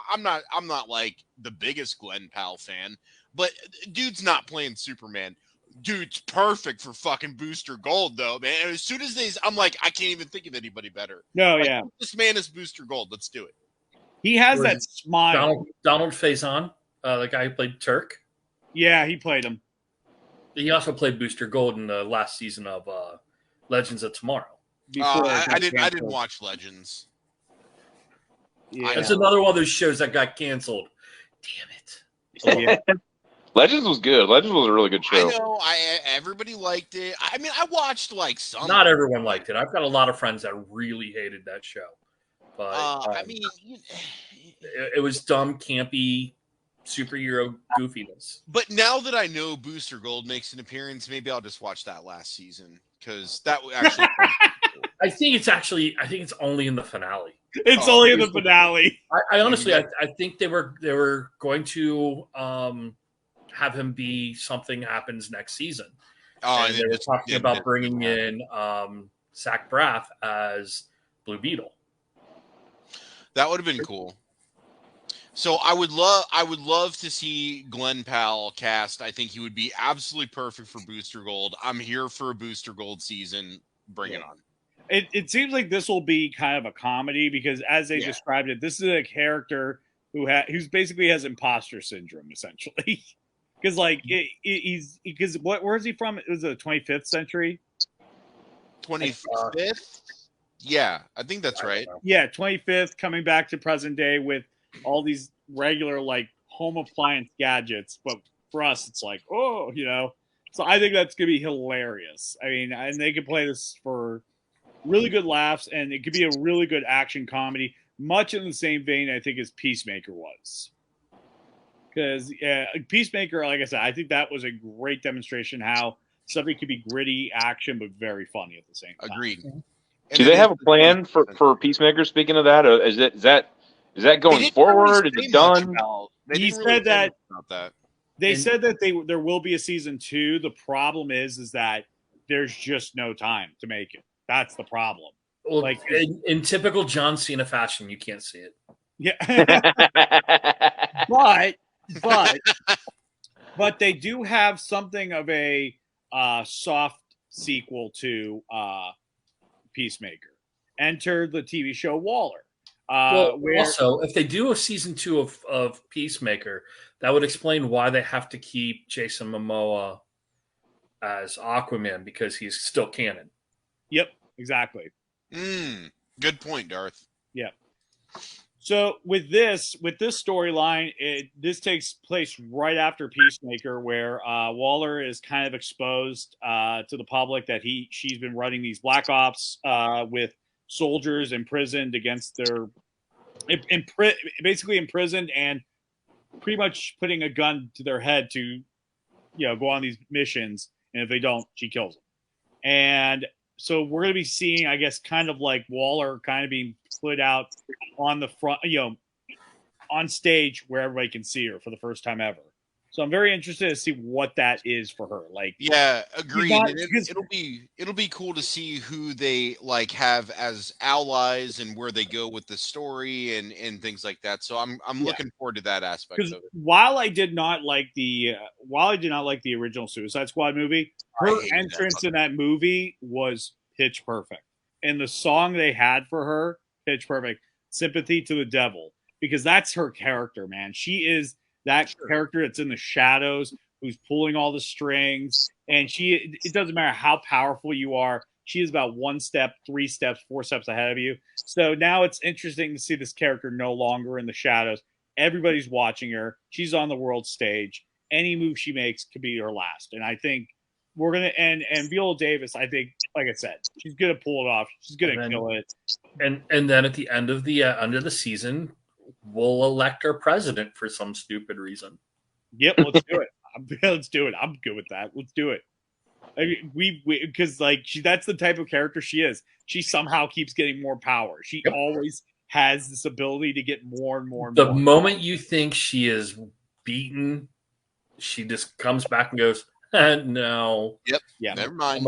I'm not like the biggest Glenn Powell fan, but dude's not playing Superman. Dude's perfect for fucking Booster Gold, though, man. And as soon as I'm like, I can't even think of anybody better. No, like, yeah. This man is Booster Gold. Let's do it. He has that smile. Donald Faison, the guy who played Turk. Yeah, he played him. He also played Booster Gold in the last season of Legends of Tomorrow. I didn't watch Legends. Yeah. It's another one of those shows that got canceled. Damn it. Yeah. Legends was good. Legends was a really good show. I know. Everybody liked it. I mean, I watched like some. Not everyone liked it. I've got a lot of friends that really hated that show. But I mean, it was dumb, campy, superhero goofiness. But now that I know Booster Gold makes an appearance, maybe I'll just watch that last season, because that actually. I think it's only in the finale. It's only in the finale. I honestly, I think they were going to have him be something happens next season. And they were talking about bringing in Zach Braff as Blue Beetle. That would have been cool. So I would love to see Glenn Powell cast. I think he would be absolutely perfect for Booster Gold. I'm here for a Booster Gold season. Bring it on. It seems like this will be kind of a comedy, because as they described it, this is a character who's basically has imposter syndrome, essentially. Because where is he from? It was the 25th century. 25th? Yeah, I think that's right. Yeah, 25th, coming back to present day with all these regular like home appliance gadgets, but for us it's like, oh, so I think that's gonna be hilarious. I mean, and they could play this for really good laughs, and it could be a really good action comedy, much in the same vein I think as Peacemaker was. Because Peacemaker, like I said, I think that was a great demonstration how something could be gritty action but very funny at the same time. Agreed. Do they have a plan for Peacemaker? Speaking of that, is that going forward? Is it done? He said that about that. They said that there will be a season 2. The problem is that there's just no time to make it. That's the problem. Well, Like in typical John Cena fashion, you can't see it. Yeah, but they do have something of a soft sequel to Peacemaker. Enter the TV show Waller. Also, if they do a season 2 of Peacemaker, that would explain why they have to keep Jason Momoa as Aquaman, because he's still canon. Yep, exactly. Good point, Darth. Yep. So with this storyline, this takes place right after Peacemaker, where Waller is kind of exposed to the public that she's been running these black ops with soldiers imprisoned against their basically imprisoned and pretty much putting a gun to their head to go on these missions, and if they don't, she kills them. And so we're going to be seeing, I guess, kind of like Waller kind of being put out on the front, on stage where everybody can see her for the first time ever. So I'm very interested to see what that is for her. Like, yeah, agreed. It'll be cool to see who they like have as allies and where they go with the story and things like that. So I'm looking forward to that aspect of it. While I did not like the original Suicide Squad movie, her entrance in that movie was pitch perfect, and the song they had for her, pitch perfect. Sympathy to the Devil, because that's her character, man. She is that character that's in the shadows, who's pulling all the strings, and it doesn't matter how powerful you are, she is about 1 step, 3 steps, 4 steps ahead of you. So now it's interesting to see this character no longer in the shadows. Everybody's watching her. She's on the world stage. Any move she makes could be her last. And I think we're gonna and Viola Davis, I think, like I said, she's gonna pull it off. She's gonna kill it. And then at the end of the season, we'll elect our president for some stupid reason. Yep, let's do it. Let's do it. I'm good with that. Let's do it. I mean, we because that's the type of character she is. She somehow keeps getting more power. She always has this ability to get more and more. And the more. moment you think she is beaten, she just comes back and goes, "No." Yep. Yeah. Never mind.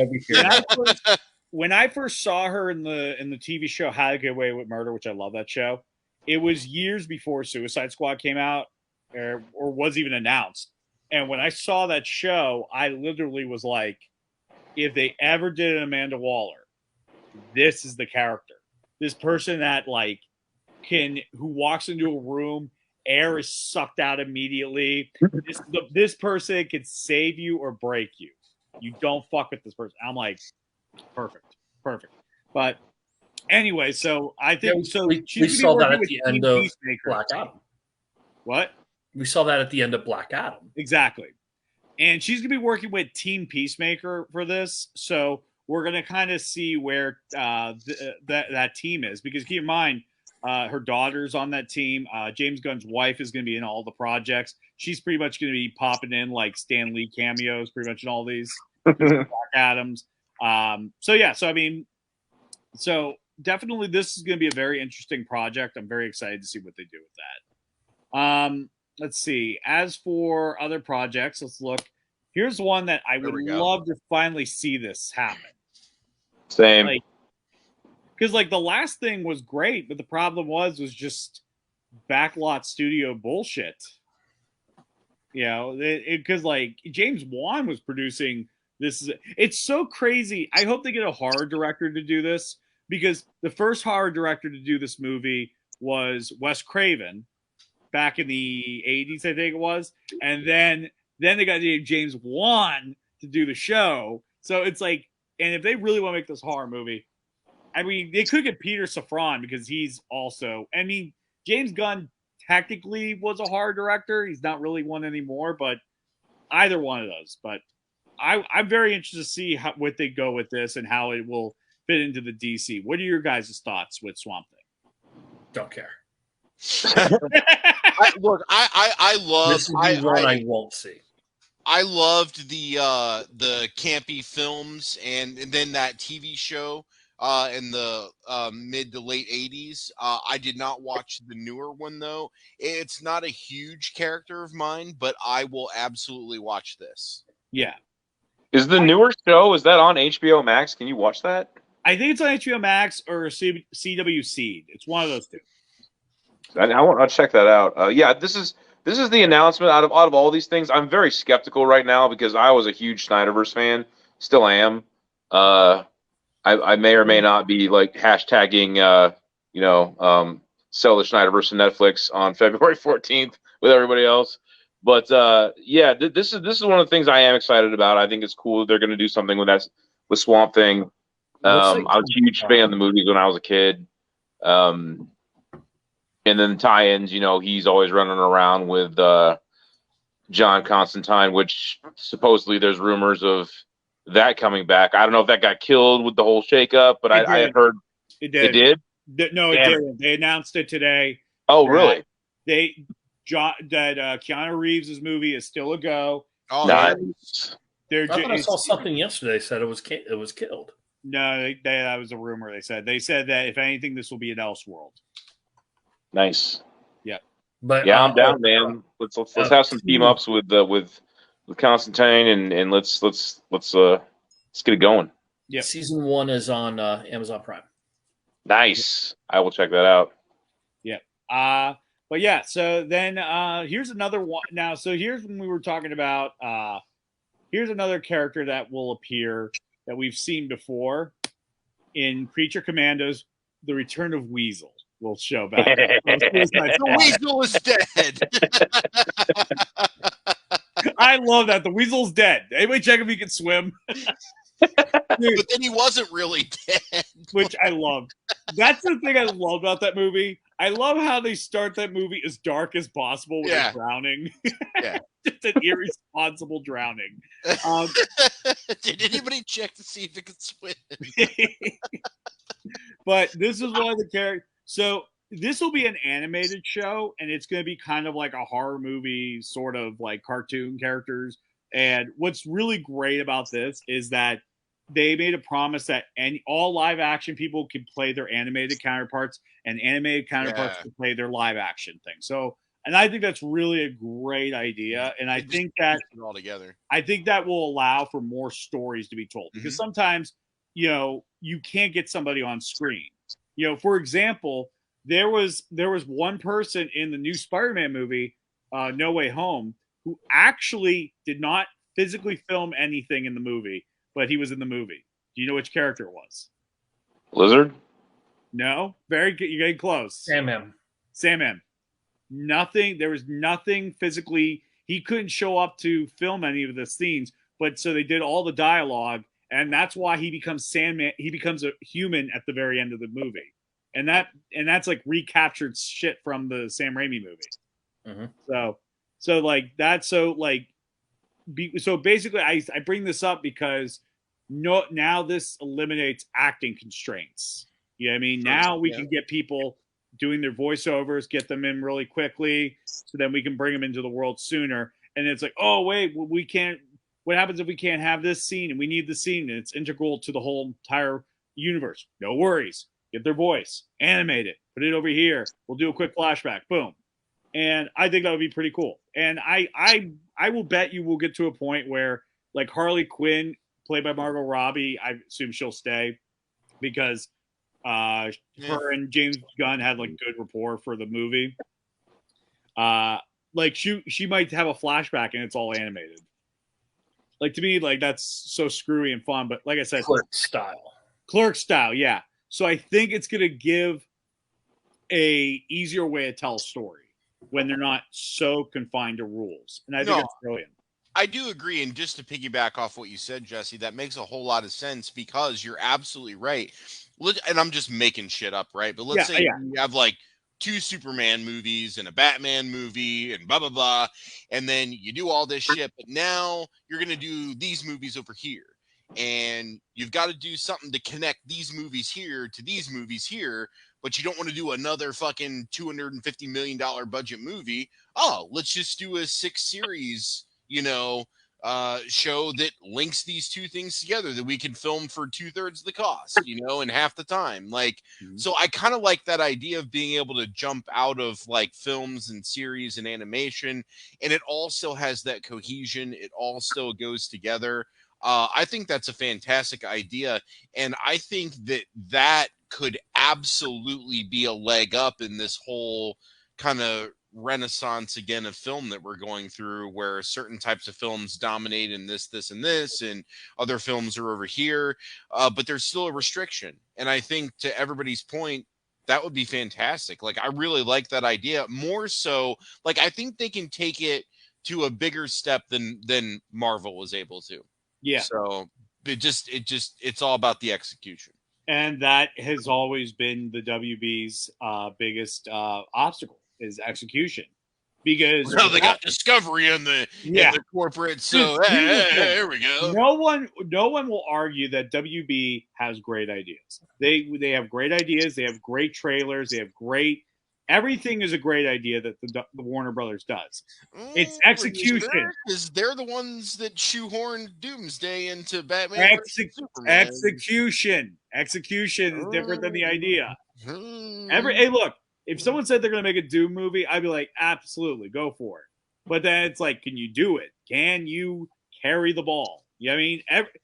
When I first saw her in the TV show How to Get Away with Murder, which I love that show, it was years before Suicide Squad came out or was even announced. And when I saw that show, I literally was like, if they ever did an Amanda Waller, this is the character. This person that who walks into a room, air is sucked out immediately. This person could save you or break you. You don't fuck with this person. I'm like, perfect. But anyway, so I think we saw that at the end of Black Adam. What? We saw that at the end of Black Adam. Exactly. And she's going to be working with Team Peacemaker for this. So we're going to kind of see where that team is. Because keep in mind, her daughter's on that team. James Gunn's wife is going to be in all the projects. She's pretty much going to be popping in like Stan Lee cameos pretty much in all these. Black Adams. So definitely this is going to be a very interesting project. I'm very excited to see what they do with that. Let's see. As for other projects, let's look. Here's one that I would love to finally see this happen. Same. Because the last thing was great, but the problem was just backlot studio bullshit. Because James Wan was producing this. It's so crazy. I hope they get a horror director to do this, because the first horror director to do this movie was Wes Craven back in the 80s, I think it was. And then they got James Wan to do the show. So it's and if they really want to make this horror movie, I mean, they could get Peter Safran, because he's also, James Gunn technically was a horror director. He's not really one anymore, but either one of those. But I'm very interested to see what they go with this and how it will fit into the DC. What are your guys' thoughts with Swamp Thing? Don't care. I love this will be one I won't see. I loved the campy films and then that TV show in the mid to late 80s. I did not watch the newer one, though. It's not a huge character of mine, but I will absolutely watch this. Yeah. Is the newer show, is that on HBO Max? Can you watch that? I think it's on HBO Max or CW Seed. It's one of those two. I'll check that out. Yeah, this is the announcement out of all these things. I'm very skeptical right now because I was a huge Snyderverse fan, still am. I may or may not be like hashtagging, sell the Snyderverse to Netflix on February 14th with everybody else. But yeah, this is one of the things I am excited about. I think it's cool that they're going to do something with Swamp Thing. I was a huge fan of the movies when I was a kid. And then tie-ins, he's always running around with John Constantine, which supposedly there's rumors of that coming back. I don't know if that got killed with the whole shakeup, but I had heard it did. It did? No, it didn't. They announced it today. Oh, really? Keanu Reeves' movie is still a go. Oh, nice. I thought I saw something yesterday that said it was killed. No, that was a rumor. They said that if anything, this will be an Elseworld. Nice. Yeah. But yeah, I'm down, man. Let's have some team ups with Constantine and let's get it going. Yeah. Season 1 is on Amazon Prime. Nice. I will check that out. Yeah. But yeah, so then here's another one. Now, so here's when we were talking about here's another character that will appear that we've seen before in Creature Commandos, The Return of Weasel. Will show back. The weasel is dead. I love that. The weasel's dead. Anybody check if he can swim? But then he wasn't really dead. Which I love. That's the thing I love about that movie. I love how they start that movie as dark as possible with a drowning. Yeah. Just an irresponsible drowning. Did anybody check to see if it could swim? But this is one of the characters. So this will be an animated show, and it's going to be kind of like a horror movie, sort of like cartoon characters. And what's really great about this is that they made a promise that all live action people can play their animated counterparts, and animated counterparts can play their live action thing. So, and I think that's really a great idea. And I think that all together, I think that will allow for more stories to be told, because sometimes, you can't get somebody on screen. For example, there was one person in the new Spider-Man movie, No Way Home, who actually did not physically film anything in the movie, but he was in the movie. Do you know which character it was? Lizard? No, very good. You're getting close. Sam M. Nothing. There was nothing physically. He couldn't show up to film any of the scenes, but so they did all the dialogue. And that's why he becomes Sandman. He becomes a human at the very end of the movie, and that's like recaptured shit from the Sam Raimi movie. Mm-hmm. So basically, I bring this up because now this eliminates acting constraints. You know what I mean? Now we can get people doing their voiceovers, get them in really quickly, so then we can bring them into the world sooner. And it's like, oh wait, we can't. What happens if we can't have this scene and we need the scene and it's integral to the whole entire universe? No worries. Get their voice, animate it, put it over here. We'll do a quick flashback. Boom. And I think that would be pretty cool. And I will bet you will get to a point where, like, Harley Quinn, played by Margot Robbie, I assume she'll stay because her and James Gunn had like good rapport for the movie. Like she might have a flashback and it's all animated. Like, to me, like, that's so screwy and fun. But like I said, Clerk style, yeah. So I think it's going to give a easier way to tell a story when they're not so confined to rules. And I think it's brilliant. I do agree. And just to piggyback off what you said, Jesse, that makes a whole lot of sense because you're absolutely right. And I'm just making shit up, right? But let's say you have like 2 Superman movies and a Batman movie and blah, blah, blah. And then you do all this shit, but now you're going to do these movies over here. And you've got to do something to connect these movies here to these movies here, but you don't want to do another fucking $250 million budget movie. Oh, let's just do a 6 series, show that links these two things together that we can film for 2/3 of the cost, and half the time. Like, so I kind of like that idea of being able to jump out of like films and series and animation, and it all still has that cohesion. It all still goes together. I think that's a fantastic idea, and I think that could absolutely be a leg up in this whole kind of renaissance again of film that we're going through, where certain types of films dominate in this, and this, and other films are over here, but there's still a restriction. And I think, to everybody's point, that would be fantastic. Like, I really like that idea. More so, like, I think they can take it to a bigger step than Marvel was able to. Yeah. So it's all about the execution. And that has always been the WB's biggest obstacle, is execution. Because they got Discovery in the corporate, so there we go. No one will argue that WB has great ideas. They have great ideas. They have great trailers. They have great. Everything is a great idea that the Warner Brothers does. It's execution. Because they're the ones that shoehorned Doomsday into Batman. Execution is different than the idea. Hey, look. If someone said they're going to make a Doom movie, I'd be like, absolutely, go for it. But then it's like, can you do it? Can you carry the ball? You know what I mean?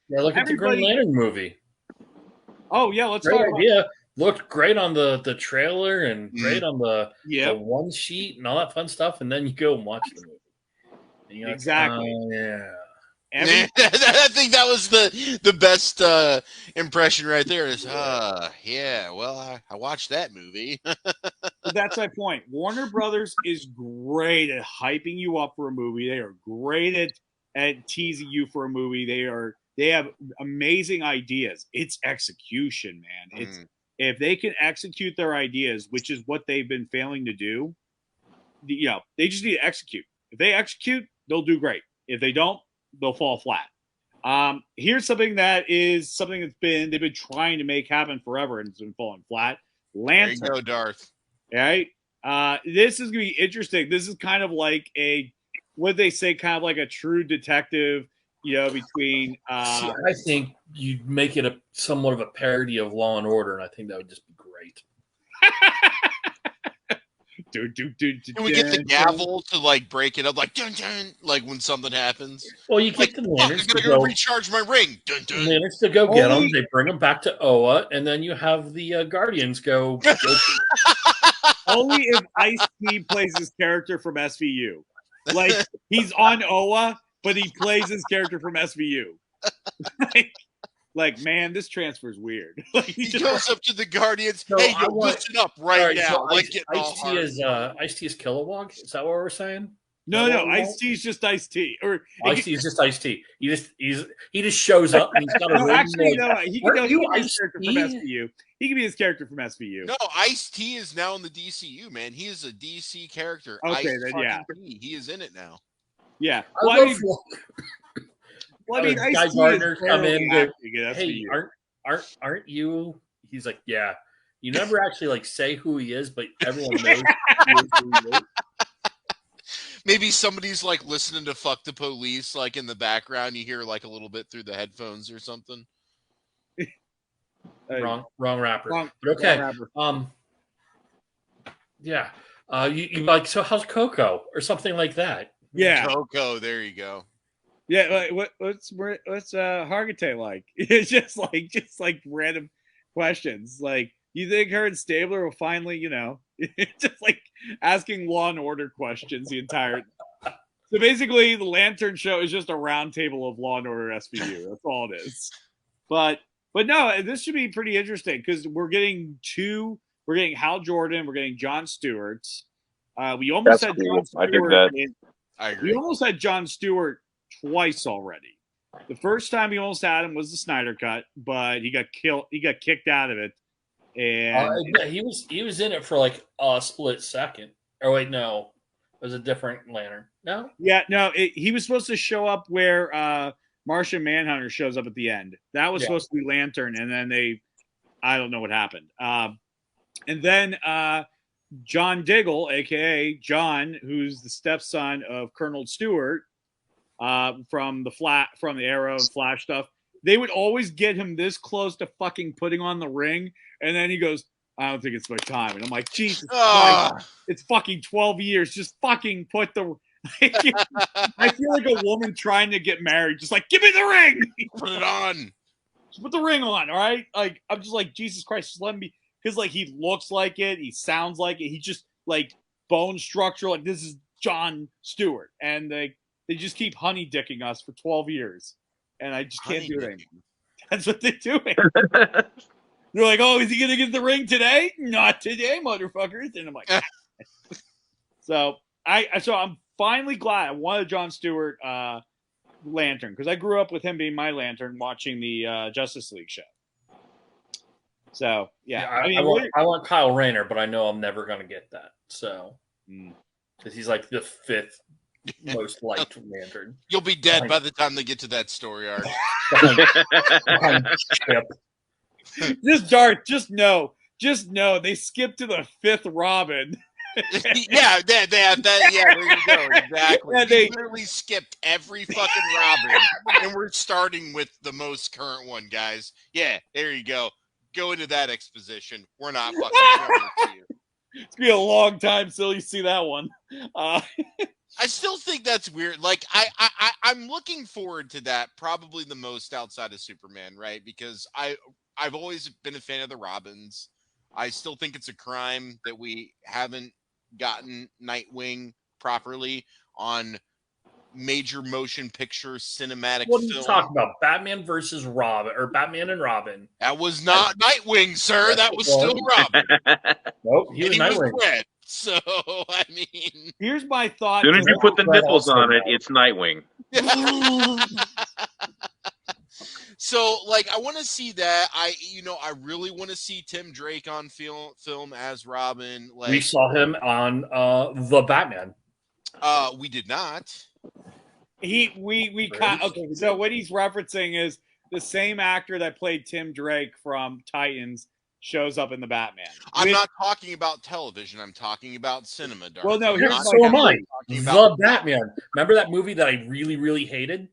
Look at the Green Lantern movie. Oh, yeah, let's great talk idea. Looked great on the trailer and great on the one sheet and all that fun stuff. And then you go and watch the movie. Exactly. Yeah. I think that was the best impression right there. Is well, I watched that movie. That's my point. Warner Brothers is great at hyping you up for a movie. They are great at teasing you for a movie. They have amazing ideas. It's execution, man. It's if they can execute their ideas, which is what they've been failing to do. They just need to execute. If they execute, they'll do great. If they don't, they'll fall flat. Here's something they've been trying to make happen forever, and it's been falling flat. Lantern. There you go, Darth. Right? This is gonna be interesting. This is kind of like what they say, kind of like a True Detective, between I think you'd make it somewhat of a parody of Law and Order, and I think that would just be great. Can we get the gavel to like break it up, like dun dun, like when something happens? Well, you get the lanterns to go recharge my ring. Dun dun. Lanterns to go get them. They bring them back to Oa, and then you have the Guardians go. Only if Ice-T plays his character from SVU. Like, he's on Oa, but he plays his character from SVU. Like, man, this transfer is weird. Like, he goes up to the Guardians. So hey, listen up right now. So Ice-T is Kilowog? Is that what we're saying? No, Ice-T is just Ice-T. Or Ice-T is just Ice-T. He just shows up and he's got a actually, no, he can be his character from SVU. He can be his character from SVU. No, Ice-T is now in the DCU, man. He is a DC character. Okay, then yeah. He is in it now. Yeah. Well, I mean, Guy Gardner come in. Hey, aren't you? He's like, yeah. You never actually like say who he is, but everyone knows who he is. Maybe somebody's like listening to "Fuck the Police" like in the background. You hear like a little bit through the headphones or something. Wrong rapper. But okay. Rapper. Yeah. You like, so how's Coco or something like that? Yeah. Coco. There you go. Yeah, like what's Hargitay like? It's just like random questions. Like, you think her and Stabler will finally, just like asking Law and Order questions the entire. So basically, the Lantern show is just a round table of Law and Order SVU. That's all it is. But no, this should be pretty interesting because we're getting Hal Jordan, we're getting Jon Stewart. We almost had Jon Stewart. I agree. We almost had Jon Stewart twice already. The first time we almost had him was the Snyder Cut, but he got killed. He got kicked out of it, and he was in it for like a split second. Oh wait, no, it was a different Lantern. No, yeah, no, he was supposed to show up where Martian Manhunter shows up at the end. That was supposed to be Lantern, and then I don't know what happened. And then John Diggle, aka John, who's the stepson of Colonel Stewart, from the Arrow and Flash stuff. They would always get him this close to fucking putting on the ring, and then he goes, "I don't think it's my time." And I'm like, Jesus Christ, it's fucking 12 years. Just fucking put the. I feel like a woman trying to get married, just like, give me the ring. Put it on. Just put the ring on, all right? Like, I'm just like, Jesus Christ, just let me. Because like he looks like it, he sounds like it. He just like bone structure, like this is Jon Stewart, and they just keep honey dicking us for 12 years, and I just can't do it anymore. That's what they're doing. They're like, "Oh, is he gonna get the ring today? Not today, motherfuckers!" And I'm like, so I'm finally glad I wanted Jon Stewart Lantern because I grew up with him being my Lantern, watching the Justice League show. So yeah, I want Kyle Rayner, but I know I'm never going to get that. So because he's like the 5th most liked Lantern. You'll be dead by the time they get to that story arc. Just Darth, just know, they skipped to the 5th Robin. Yeah, they have that. Yeah, there you go. Exactly. Yeah, they literally skipped every fucking Robin, and we're starting with the most current one, guys. Yeah, there you go. Go into that exposition. We're not fucking to you. It's gonna be a long time till you see that one. I still think that's weird. Like I'm looking forward to that probably the most outside of Superman, right? Because I've always been a fan of the Robins. I still think it's a crime that we haven't gotten Nightwing properly on major motion picture cinematic What are you film. talking about? Batman versus Robin, or Batman and Robin? That was not Nightwing, sir. That was still Robin. Nope, he was Nightwing. Red. So I mean, here's my thought. As soon as you put the nipples on it, it's Nightwing. So, like, I want to see that. I really want to see Tim Drake on film as Robin. Like, we saw him on the Batman. We did not. Okay, so what he's referencing is the same actor that played Tim Drake from Titans shows up in the Batman. I'm not talking about television. I'm talking about cinema, Darth. Well, no, so am I. The Batman. Remember that movie that I really, really hated?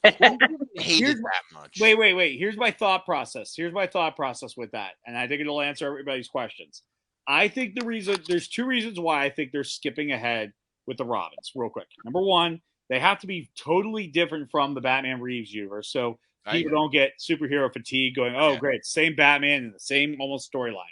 Hated that much. Wait. Here's my thought process. With that, and I think it'll answer everybody's questions. I think there's 2 reasons why I think they're skipping ahead with the Robins real quick. Number 1, they have to be totally different from the Batman Reeves universe, so people don't get superhero fatigue going, oh, great, same Batman and the same almost storyline.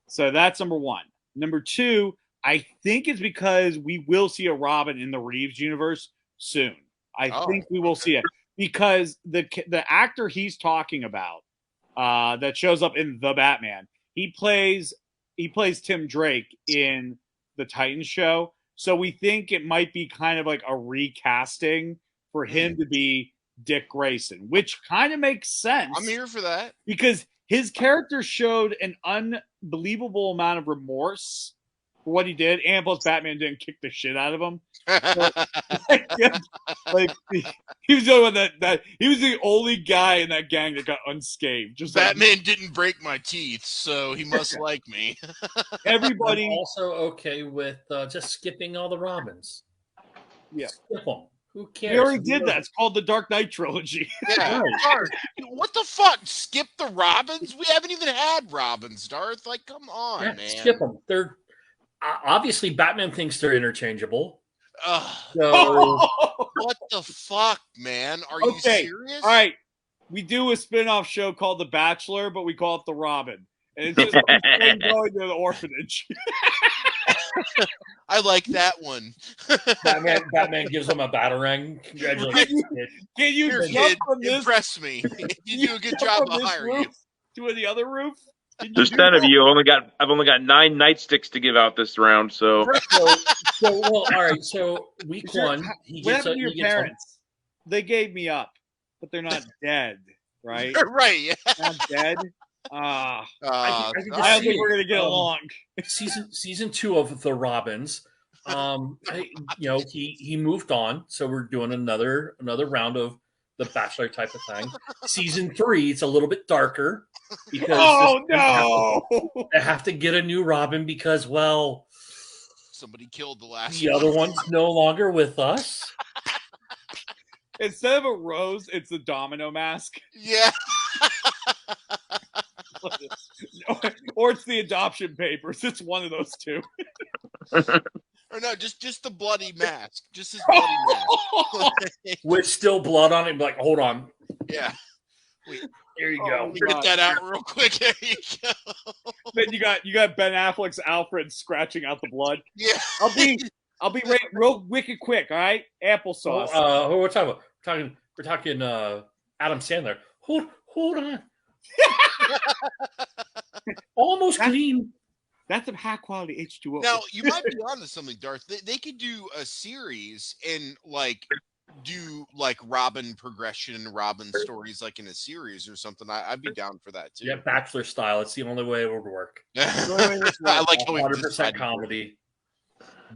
So that's number 1. Number 2, I think it's because we will see a Robin in the Reeves universe soon. I think we will see it because the actor he's talking about that shows up in the Batman, he plays Tim Drake in the Titans show. So we think it might be kind of like a recasting for him to be Dick Grayson, which kind of makes sense. I'm here for that. Because his character showed an unbelievable amount of remorse for what he did, and plus Batman didn't kick the shit out of him. So, he was the only one that he was the only guy in that gang that got unscathed. Just Batman didn't break my teeth, so he must like me. Everybody I'm also okay with just skipping all the Robins. Yeah, skip them. Who cares? We already did that. It's called the Dark Knight trilogy. Yeah, Darth, what the fuck? Skip the Robins? We haven't even had Robins, Darth. Like, come on, man. Skip them. They're obviously Batman thinks they're interchangeable. So what the fuck, man? Are you serious? All right. We do a spin-off show called The Bachelor, but we call it The Robin. And it's just going to the orphanage. I like that one. Batman gives him a batarang. Congratulations, kid. Can you Here, jump kid, from this? Impress me. You do a good job. I'll hire you. To the other roof? There's 10 of you. I've only got 9 nightsticks to give out this round. So all right. So week 1, he what gets happened to your parents? They gave me up, but they're not dead, right? Right. Yeah. Not dead. I don't think we're gonna get along. Season 2 of the Robins. He moved on, so we're doing another round of the Bachelor type of thing. Season 3, it's a little bit darker because they have to get a new Robin because somebody killed the last. The other one's no longer with us. Instead of a rose, it's a domino mask. Yeah. Or it's the adoption papers. It's one of those two. Or no, just the bloody mask. Just his bloody mask. With still blood on it. Like, hold on. Yeah. Wait, Here you Oh, go. my get God. that out real quick. There you go. Then you got Ben Affleck's Alfred scratching out the blood. Yeah. I'll be real wicked quick. All right, applesauce. Who we're talking about? We're talking Adam Sandler. Hold on. Almost clean. That's a high quality H2O. Now you might be onto something, Darth. They could do a series and do Robin progression, Robin stories like in a series or something. I'd be down for that too. Yeah, Bachelor style. It's the only way it would work. I like how we 100% decided. comedy.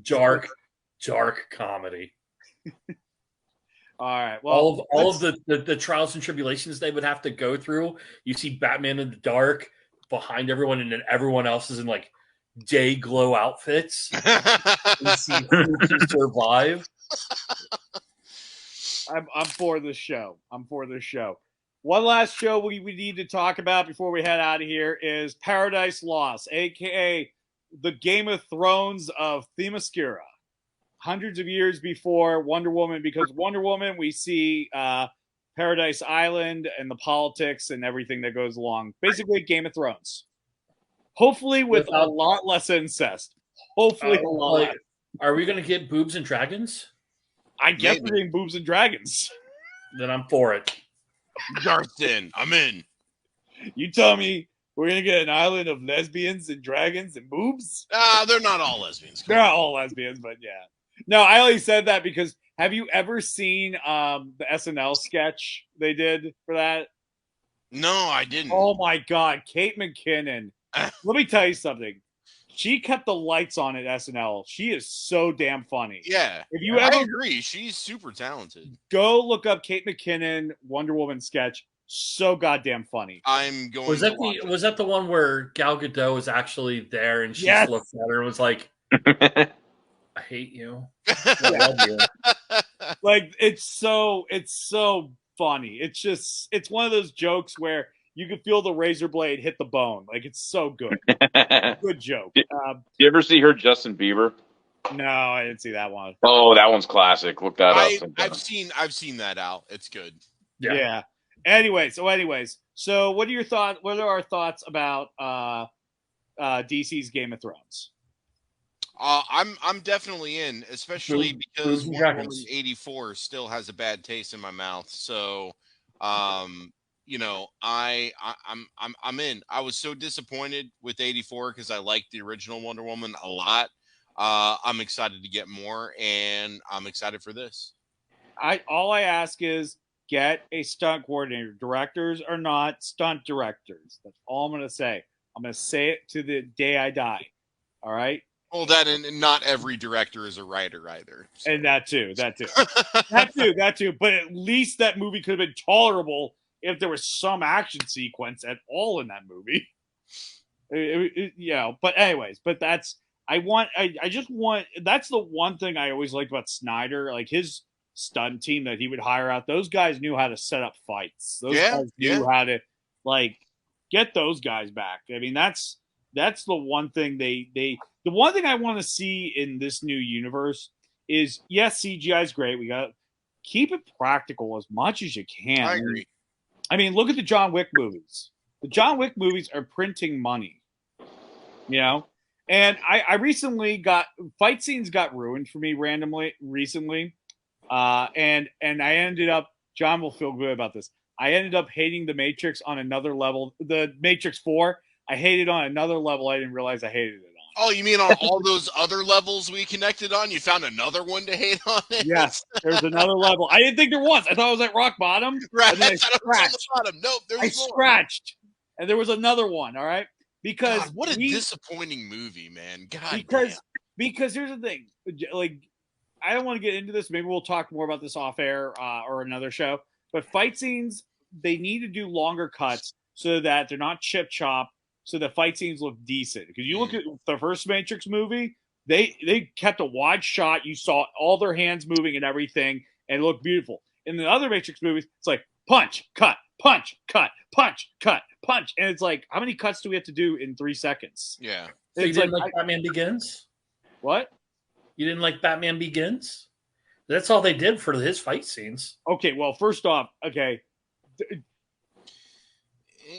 Dark comedy. All right. Well, All of the trials and tribulations they would have to go through. You see Batman in the dark behind everyone, and then everyone else is in like day glow outfits. You see who can survive. I'm for the show. One last show we need to talk about before we head out of here is Paradise Lost, aka the Game of Thrones of Themyscira. Hundreds of years before Wonder Woman, because Wonder Woman, we see Paradise Island and the politics and everything that goes along. Basically, Game of Thrones. Hopefully with a lot less incest. Hopefully a lot less. Are we going to get boobs and dragons? I guess we're getting boobs and dragons. Then I'm for it. Darth's in. I'm in. You tell me we're going to get an island of lesbians and dragons and boobs? They're not all lesbians. They're not all lesbians, but yeah. No, I only said that because have you ever seen the SNL sketch they did for that? No, I didn't. Oh my God, Kate McKinnon. Let me tell you something. She kept the lights on at SNL. She is so damn funny. Yeah. If you I ever agree, she's super talented. go look up Kate McKinnon Wonder Woman sketch, so goddamn funny. I'm going. Was that the one where Gal Gadot was actually there and she Yes. looked at her and was like, "I hate you. I love you." Like it's so funny. It's one of those jokes where you can feel the razor blade hit the bone. Like it's so good. Good joke. You ever see her Justin Bieber? No, I didn't see that one. Oh, that one's classic. Look that up. I've seen that out. It's good. Yeah. Anyways, so what are your thoughts? What are our thoughts about DC's Game of Thrones? I'm definitely in, especially because Boobs and Wonder Woman dragons. 84 still has a bad taste in my mouth. So, you know, I'm in. I was so disappointed with 84 because I liked the original Wonder Woman a lot. I'm excited to get more, and I'm excited for this. All I ask is get a stunt coordinator. Directors are not stunt directors. That's all I'm going to say. I'm going to say it to the day I die. All right. Well, that and not every director is a writer either. So. And that too. But at least that movie could have been tolerable if there was some action sequence at all in that movie. But anyways, that's the one thing I always liked about Snyder, like his stunt team that he would hire out. Those guys knew how to set up fights. Those guys knew how to get those guys back. I mean, that's the one thing the one thing I want to see in this new universe is, yes, CGI is great. We got to keep it practical as much as you can. I agree. I mean, look at the John Wick movies. The John Wick movies are printing money, And I recently got fight scenes got ruined for me recently, and I ended up. John will feel good about this. I ended up hating The Matrix on another level. The Matrix 4, I hated on another level I didn't realize I hated it on. Oh, you mean on all those other levels we connected on? You found another one to hate on it? Yes, there's another level. I didn't think there was. I thought it was at rock bottom. Right. And then I thought it was on the bottom. Nope, there's more. Scratched, and there was another one. All right, because God, what a disappointing movie, man. God, because here's the thing. Like, I don't want to get into this. Maybe we'll talk more about this off air or another show. But fight scenes, they need to do longer cuts so that they're not chip chop. So the fight scenes look decent. Because you look at the first Matrix movie, they kept a wide shot. You saw all their hands moving and everything, and it looked beautiful. In the other Matrix movies, it's like punch, cut, punch, cut, punch, cut, punch, and it's like, how many cuts do we have to do in 3 seconds? Yeah. So you It's didn't like Batman Begins? What? You didn't like Batman Begins? That's all they did for his fight scenes. Okay, well, first off, okay. It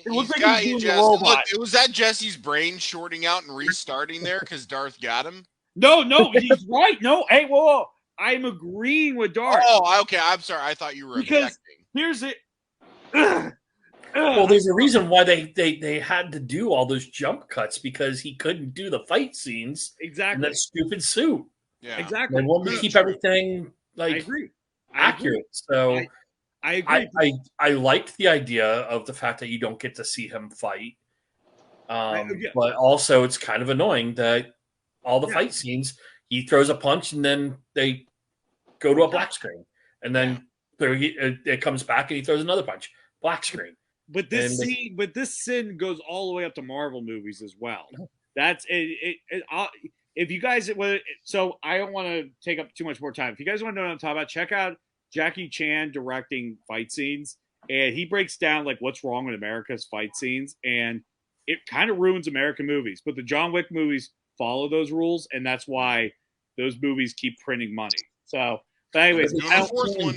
looks like he's doing the robot. Look, was that Jesse's brain shorting out and restarting there because Darth got him? No, he's right. No, hey, whoa. I'm agreeing with Darth. Oh, okay. I'm sorry. I thought you were Because objecting. here's it. Well, there's a reason why they had to do all those jump cuts because he couldn't do the fight scenes in Exactly. that stupid suit. Yeah. Exactly. They wanted to keep everything I like agree. accurate. So I agree. I liked the idea of the fact that you don't get to see him fight. Yeah. But also it's kind of annoying that all the Yeah. fight scenes, he throws a punch and then they go to a black screen. And then it comes back and he throws another punch. Black screen. But this sin goes all the way up to Marvel movies as well. That's it. If you guys, so I don't want to take up too much more time. If you guys want to know what I'm talking about, check out Jackie Chan directing fight scenes, and he breaks down like what's wrong with America's fight scenes, and it kind of ruins American movies. But the John Wick movies follow those rules, and that's why those movies keep printing money. So, but anyways, Doing the fourth one.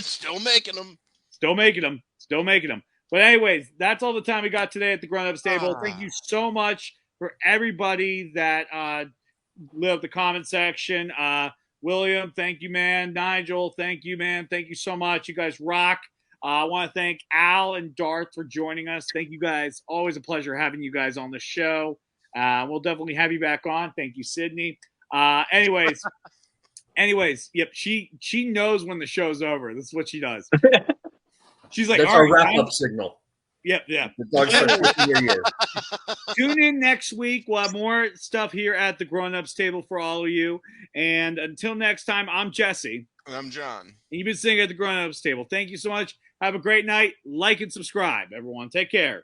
Still making them. Still making them. But anyways, that's all the time we got today at the Grown Ups Table. Thank you so much for everybody that lit up the comment section. William, thank you, man. Nigel, thank you, man. Thank you so much. You guys rock. I want to thank Al and Darth for joining us. Thank you guys. Always a pleasure having you guys on the show. We'll definitely have you back on. Thank you, Sydney. Anyways, yep. She knows when the show's over. This is what she does. She's like, that's all our right, wrap-up signal. Yep. The dog starts kicking your ear. Tune in next week. We'll have more stuff here at the Grown Ups Table for all of you. And until next time, I'm Jesse. And I'm John. And you've been sitting at the Grown Ups Table. Thank you so much. Have a great night. Like and subscribe, everyone. Take care.